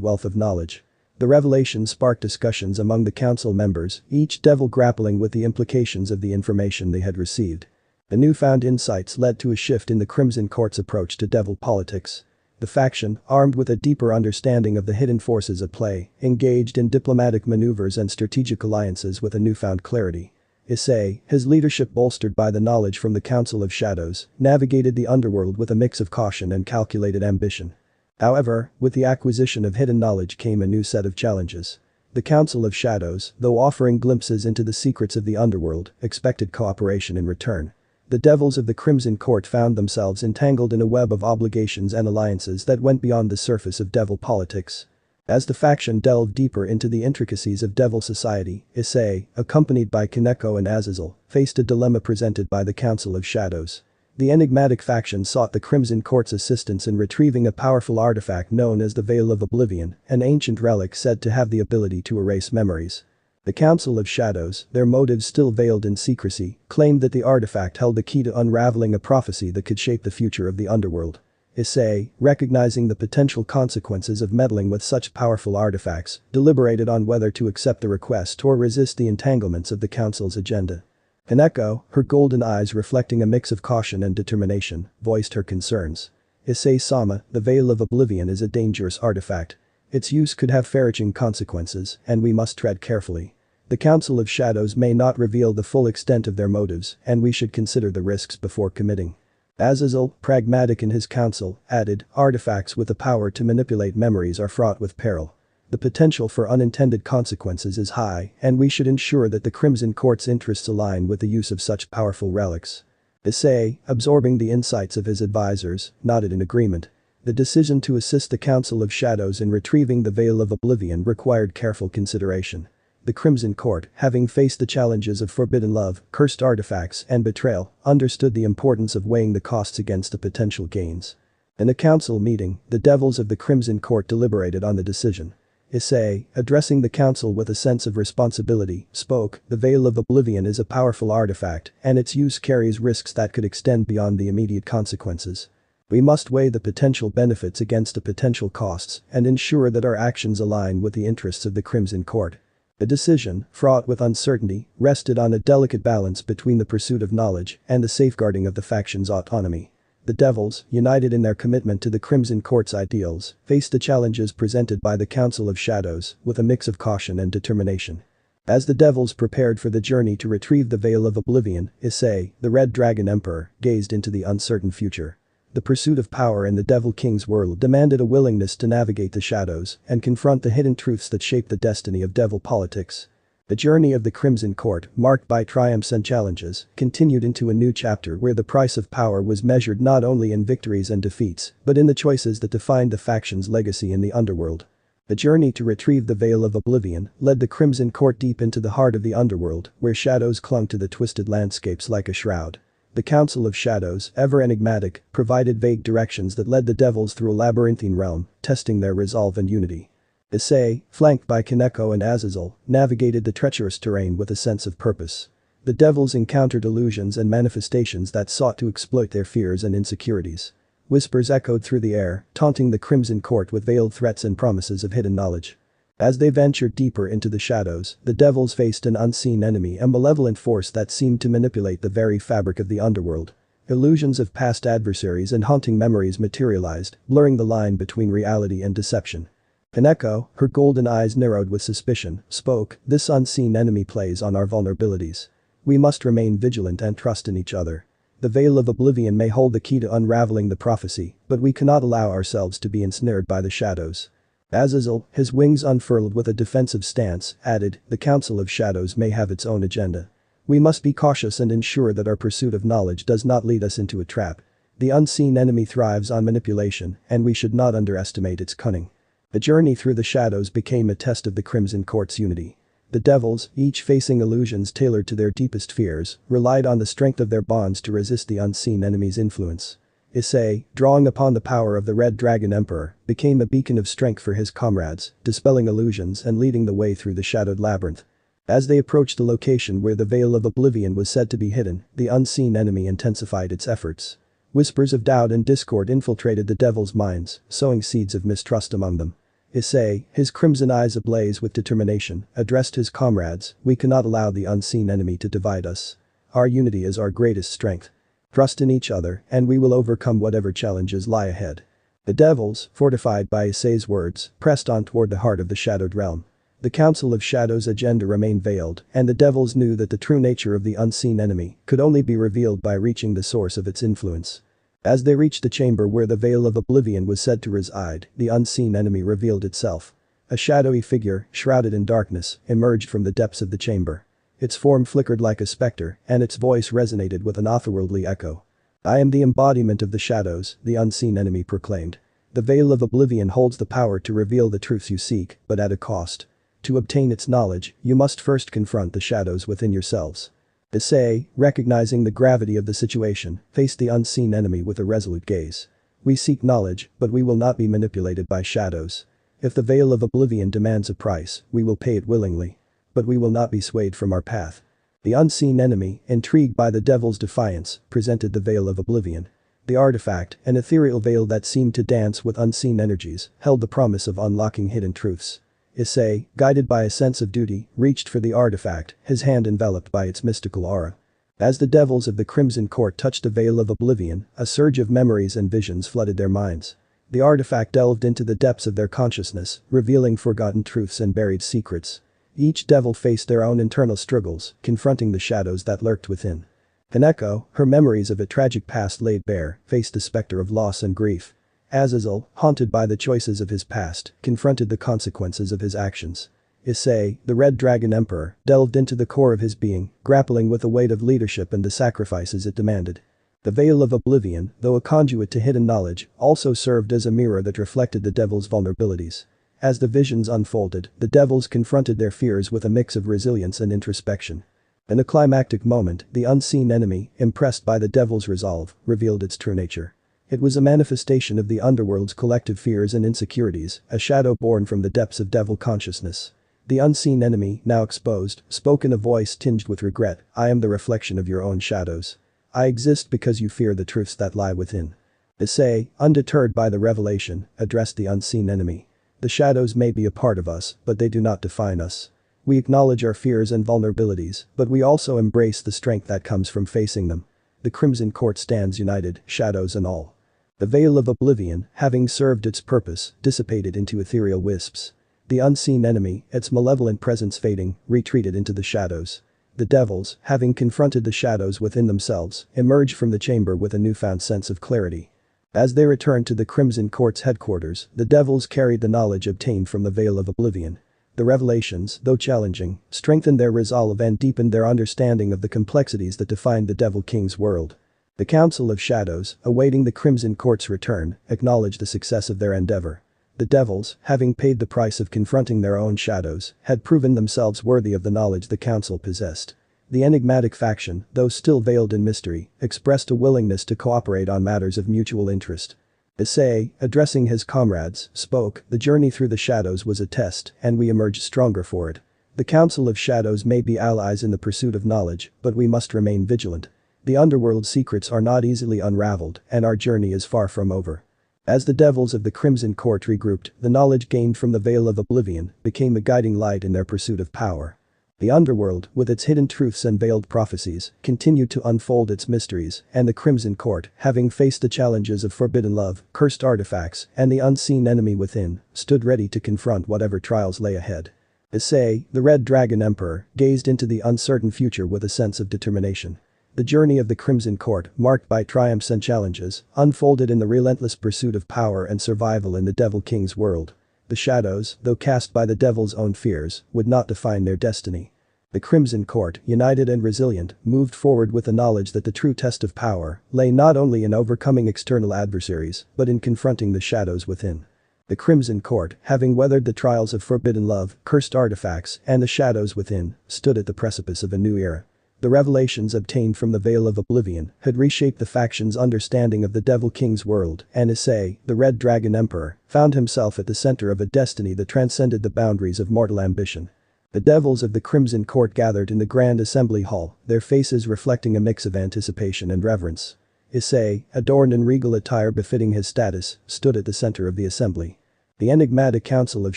wealth of knowledge. The revelation sparked discussions among the council members, each devil grappling with the implications of the information they had received. The newfound insights led to a shift in the Crimson Court's approach to devil politics. The faction, armed with a deeper understanding of the hidden forces at play, engaged in diplomatic maneuvers and strategic alliances with a newfound clarity. Issei, his leadership bolstered by the knowledge from the Council of Shadows, navigated the underworld with a mix of caution and calculated ambition. However, with the acquisition of hidden knowledge came a new set of challenges. The Council of Shadows, though offering glimpses into the secrets of the underworld, expected cooperation in return. The devils of the Crimson Court found themselves entangled in a web of obligations and alliances that went beyond the surface of devil politics. As the faction delved deeper into the intricacies of devil society, Issei, accompanied by Kaneko and Azazel, faced a dilemma presented by the Council of Shadows. The enigmatic faction sought the Crimson Court's assistance in retrieving a powerful artifact known as the Veil of Oblivion, an ancient relic said to have the ability to erase memories. The Council of Shadows, their motives still veiled in secrecy, claimed that the artifact held the key to unraveling a prophecy that could shape the future of the underworld. Issei, recognizing the potential consequences of meddling with such powerful artifacts, deliberated on whether to accept the request or resist the entanglements of the Council's agenda. Kaneko, her golden eyes reflecting a mix of caution and determination, voiced her concerns. Issei-sama, the Veil of Oblivion is a dangerous artifact. Its use could have far-reaching consequences, and we must tread carefully. The Council of Shadows may not reveal the full extent of their motives, and we should consider the risks before committing. Azazel, pragmatic in his counsel, added, "Artifacts with the power to manipulate memories are fraught with peril. The potential for unintended consequences is high, and we should ensure that the Crimson Court's interests align with the use of such powerful relics." Issei, absorbing the insights of his advisors, nodded in agreement. The decision to assist the Council of Shadows in retrieving the Veil of Oblivion required careful consideration. The Crimson Court, having faced the challenges of forbidden love, cursed artifacts, and betrayal, understood the importance of weighing the costs against the potential gains. In a council meeting, the devils of the Crimson Court deliberated on the decision. Issei, addressing the council with a sense of responsibility, spoke, "The Veil of Oblivion is a powerful artifact, and its use carries risks that could extend beyond the immediate consequences. We must weigh the potential benefits against the potential costs and ensure that our actions align with the interests of the Crimson Court." The decision, fraught with uncertainty, rested on a delicate balance between the pursuit of knowledge and the safeguarding of the faction's autonomy. The devils, united in their commitment to the Crimson Court's ideals, faced the challenges presented by the Council of Shadows with a mix of caution and determination. As the devils prepared for the journey to retrieve the Veil of Oblivion, Issei, the Red Dragon Emperor, gazed into the uncertain future. The pursuit of power in the Devil King's world demanded a willingness to navigate the shadows and confront the hidden truths that shape the destiny of devil politics. The journey of the Crimson Court, marked by triumphs and challenges, continued into a new chapter where the price of power was measured not only in victories and defeats, but in the choices that defined the faction's legacy in the underworld. The journey to retrieve the Veil of Oblivion led the Crimson Court deep into the heart of the underworld, where shadows clung to the twisted landscapes like a shroud. The Council of Shadows, ever enigmatic, provided vague directions that led the devils through a labyrinthine realm, testing their resolve and unity. Issei, flanked by Kaneko and Azazel, navigated the treacherous terrain with a sense of purpose. The devils encountered illusions and manifestations that sought to exploit their fears and insecurities. Whispers echoed through the air, taunting the Crimson Court with veiled threats and promises of hidden knowledge. As they ventured deeper into the shadows, the devils faced an unseen enemy, a malevolent force that seemed to manipulate the very fabric of the underworld. Illusions of past adversaries and haunting memories materialized, blurring the line between reality and deception. Kaneko, her golden eyes narrowed with suspicion, spoke, "This unseen enemy plays on our vulnerabilities. We must remain vigilant and trust in each other. The Veil of Oblivion may hold the key to unraveling the prophecy, but we cannot allow ourselves to be ensnared by the shadows." Azazel, his wings unfurled with a defensive stance, added, "The Council of Shadows may have its own agenda. We must be cautious and ensure that our pursuit of knowledge does not lead us into a trap. The unseen enemy thrives on manipulation, and we should not underestimate its cunning. The journey through the shadows became a test of the Crimson Court's unity. The devils, each facing illusions tailored to their deepest fears, relied on the strength of their bonds to resist the unseen enemy's influence. Issei, drawing upon the power of the Red Dragon Emperor, became a beacon of strength for his comrades, dispelling illusions and leading the way through the shadowed labyrinth. As they approached the location where the Veil of Oblivion was said to be hidden, the unseen enemy intensified its efforts. Whispers of doubt and discord infiltrated the devils' minds, sowing seeds of mistrust among them. Issei, his crimson eyes ablaze with determination, addressed his comrades, "We cannot allow the unseen enemy to divide us. Our unity is our greatest strength. Trust in each other, and we will overcome whatever challenges lie ahead." The devils, fortified by Issei's words, pressed on toward the heart of the shadowed realm. The Council of Shadows' agenda remained veiled, and the devils knew that the true nature of the unseen enemy could only be revealed by reaching the source of its influence. As they reached the chamber where the Veil of Oblivion was said to reside, the unseen enemy revealed itself. A shadowy figure, shrouded in darkness, emerged from the depths of the chamber. Its form flickered like a specter, and its voice resonated with an otherworldly echo. "I am the embodiment of the shadows," the unseen enemy proclaimed. "The Veil of Oblivion holds the power to reveal the truths you seek, but at a cost. To obtain its knowledge, you must first confront the shadows within yourselves." Issei, recognizing the gravity of the situation, faced the unseen enemy with a resolute gaze. "We seek knowledge, but we will not be manipulated by shadows. If the Veil of Oblivion demands a price, we will pay it willingly. But we will not be swayed from our path." The unseen enemy, intrigued by the devil's defiance, presented the Veil of Oblivion. The artifact, an ethereal veil that seemed to dance with unseen energies, held the promise of unlocking hidden truths. Issei, guided by a sense of duty, reached for the artifact, his hand enveloped by its mystical aura. As the devils of the Crimson Court touched the Veil of Oblivion, a surge of memories and visions flooded their minds. The artifact delved into the depths of their consciousness, revealing forgotten truths and buried secrets. Each devil faced their own internal struggles, confronting the shadows that lurked within. Kaneko, her memories of a tragic past laid bare, faced the specter of loss and grief. Azazel, haunted by the choices of his past, confronted the consequences of his actions. Issei, the Red Dragon Emperor, delved into the core of his being, grappling with the weight of leadership and the sacrifices it demanded. The Veil of Oblivion, though a conduit to hidden knowledge, also served as a mirror that reflected the devil's vulnerabilities. As the visions unfolded, the devils confronted their fears with a mix of resilience and introspection. In a climactic moment, the unseen enemy, impressed by the devil's resolve, revealed its true nature. It was a manifestation of the underworld's collective fears and insecurities, a shadow born from the depths of devil consciousness. The unseen enemy, now exposed, spoke in a voice tinged with regret, "I am the reflection of your own shadows. I exist because you fear the truths that lie within." Issei, undeterred by the revelation, addressed the unseen enemy. "The shadows may be a part of us, but they do not define us. We acknowledge our fears and vulnerabilities, but we also embrace the strength that comes from facing them. The Crimson Court stands united, shadows and all." The Veil of Oblivion, having served its purpose, dissipated into ethereal wisps. The unseen enemy, its malevolent presence fading, retreated into the shadows. The devils, having confronted the shadows within themselves, emerged from the chamber with a newfound sense of clarity. As they returned to the Crimson Court's headquarters, the devils carried the knowledge obtained from the Veil of Oblivion. The revelations, though challenging, strengthened their resolve and deepened their understanding of the complexities that defined the Devil King's world. The Council of Shadows, awaiting the Crimson Court's return, acknowledged the success of their endeavor. The devils, having paid the price of confronting their own shadows, had proven themselves worthy of the knowledge the council possessed. The enigmatic faction, though still veiled in mystery, expressed a willingness to cooperate on matters of mutual interest. Issei, addressing his comrades, spoke, "The journey through the shadows was a test, and we emerged stronger for it. The Council of Shadows may be allies in the pursuit of knowledge, but we must remain vigilant. The underworld secrets are not easily unraveled, and our journey is far from over." As the devils of the Crimson Court regrouped, the knowledge gained from the Veil of Oblivion became a guiding light in their pursuit of power. The underworld, with its hidden truths and veiled prophecies, continued to unfold its mysteries, and the Crimson Court, having faced the challenges of forbidden love, cursed artifacts, and the unseen enemy within, stood ready to confront whatever trials lay ahead. Issei, the Red Dragon Emperor, gazed into the uncertain future with a sense of determination. The journey of the Crimson Court, marked by triumphs and challenges, unfolded in the relentless pursuit of power and survival in the Devil King's world. The shadows, though cast by the devil's own fears, would not define their destiny. The Crimson Court, united and resilient, moved forward with the knowledge that the true test of power lay not only in overcoming external adversaries, but in confronting the shadows within. The Crimson Court, having weathered the trials of forbidden love, cursed artifacts, and the shadows within, stood at the precipice of a new era. The revelations obtained from the Veil of Oblivion had reshaped the faction's understanding of the Devil King's world, and Issei, the Red Dragon Emperor, found himself at the center of a destiny that transcended the boundaries of mortal ambition. The devils of the Crimson Court gathered in the Grand Assembly Hall, their faces reflecting a mix of anticipation and reverence. Issei, adorned in regal attire befitting his status, stood at the center of the assembly. The enigmatic Council of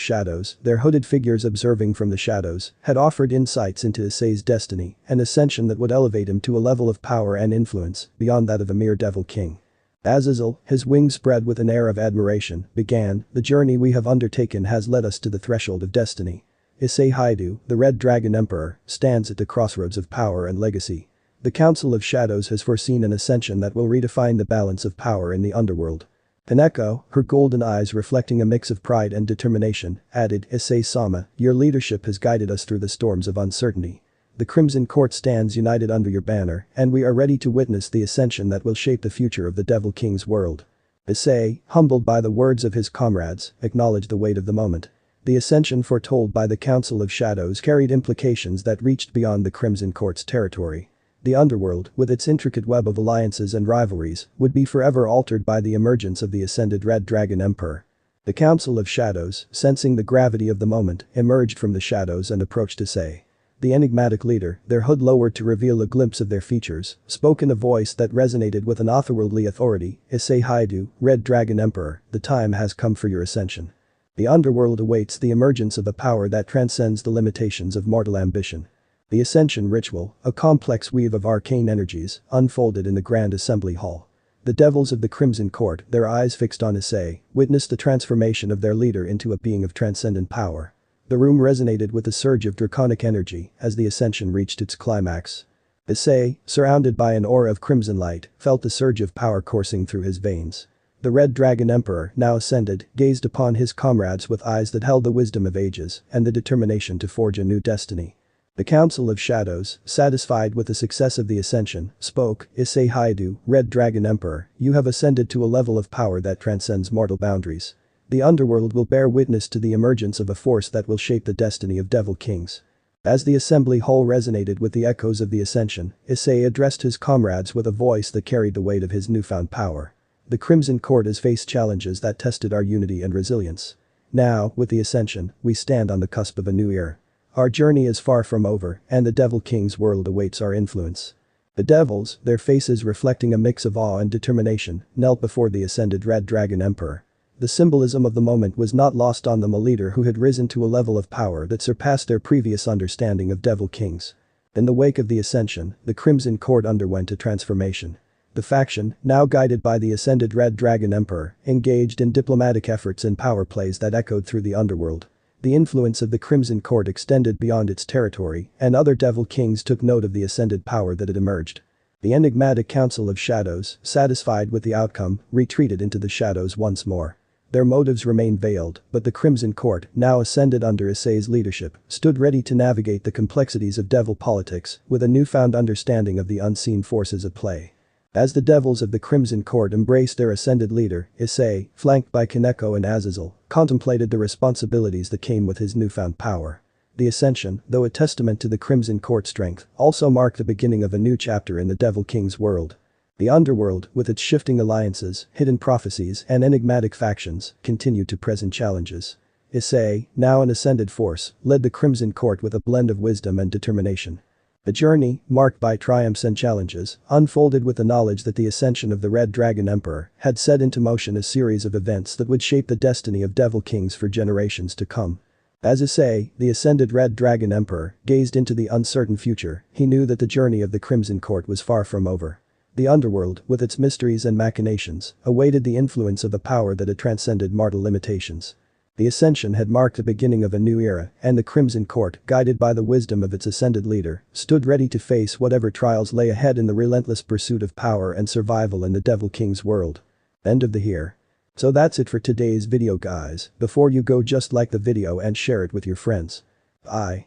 Shadows, their hooded figures observing from the shadows, had offered insights into Issei's destiny, an ascension that would elevate him to a level of power and influence beyond that of a mere devil king. Azazel, his wings spread with an air of admiration, began, "The journey we have undertaken has led us to the threshold of destiny." Issei Hyoudou, the Red Dragon Emperor, stands at the crossroads of power and legacy. The Council of Shadows has foreseen an ascension that will redefine the balance of power in the underworld. Kaneko, her golden eyes reflecting a mix of pride and determination, added, "Issei-sama, your leadership has guided us through the storms of uncertainty. The Crimson Court stands united under your banner, and we are ready to witness the ascension that will shape the future of the Devil King's world." Issei, humbled by the words of his comrades, acknowledged the weight of the moment. The ascension foretold by the Council of Shadows carried implications that reached beyond the Crimson Court's territory. The underworld, with its intricate web of alliances and rivalries, would be forever altered by the emergence of the ascended Red Dragon Emperor. The Council of Shadows, sensing the gravity of the moment, emerged from the shadows and approached Issei. The enigmatic leader, their hood lowered to reveal a glimpse of their features, spoke in a voice that resonated with an otherworldly authority. "Issei Hyoudou, Red Dragon Emperor, the time has come for your ascension. The underworld awaits the emergence of a power that transcends the limitations of mortal ambition." The Ascension Ritual, a complex weave of arcane energies, unfolded in the Grand Assembly Hall. The devils of the Crimson Court, their eyes fixed on Issei, witnessed the transformation of their leader into a being of transcendent power. The room resonated with a surge of draconic energy as the ascension reached its climax. Issei, surrounded by an aura of crimson light, felt the surge of power coursing through his veins. The Red Dragon Emperor, now ascended, gazed upon his comrades with eyes that held the wisdom of ages and the determination to forge a new destiny. The Council of Shadows, satisfied with the success of the ascension, spoke, "Issei Hyoudou, Red Dragon Emperor, you have ascended to a level of power that transcends mortal boundaries. The underworld will bear witness to the emergence of a force that will shape the destiny of Devil Kings." As the assembly hall resonated with the echoes of the ascension, Issei addressed his comrades with a voice that carried the weight of his newfound power. "The Crimson Court has faced challenges that tested our unity and resilience. Now, with the ascension, we stand on the cusp of a new era. Our journey is far from over, and the Devil King's world awaits our influence." The devils, their faces reflecting a mix of awe and determination, knelt before the ascended Red Dragon Emperor. The symbolism of the moment was not lost on them, a leader who had risen to a level of power that surpassed their previous understanding of Devil Kings. In the wake of the ascension, the Crimson Court underwent a transformation. The faction, now guided by the ascended Red Dragon Emperor, engaged in diplomatic efforts and power plays that echoed through the underworld. The influence of the Crimson Court extended beyond its territory, and other Devil Kings took note of the ascended power that had emerged. The enigmatic Council of Shadows, satisfied with the outcome, retreated into the shadows once more. Their motives remained veiled, but the Crimson Court, now ascended under Issei's leadership, stood ready to navigate the complexities of devil politics with a newfound understanding of the unseen forces at play. As the devils of the Crimson Court embraced their ascended leader, Issei, flanked by Kaneko and Azazel, contemplated the responsibilities that came with his newfound power. The ascension, though a testament to the Crimson Court's strength, also marked the beginning of a new chapter in the Devil King's world. The underworld, with its shifting alliances, hidden prophecies, and enigmatic factions, continued to present challenges. Issei, now an ascended force, led the Crimson Court with a blend of wisdom and determination. The journey, marked by triumphs and challenges, unfolded with the knowledge that the ascension of the Red Dragon Emperor had set into motion a series of events that would shape the destiny of Devil Kings for generations to come. As Issei, the ascended Red Dragon Emperor, gazed into the uncertain future, he knew that the journey of the Crimson Court was far from over. The underworld, with its mysteries and machinations, awaited the influence of a power that had transcended mortal limitations. The ascension had marked the beginning of a new era, and the Crimson Court, guided by the wisdom of its ascended leader, stood ready to face whatever trials lay ahead in the relentless pursuit of power and survival in the Devil King's world. End of the here. So that's it for today's video, guys. Before you go, just like the video and share it with your friends. Bye.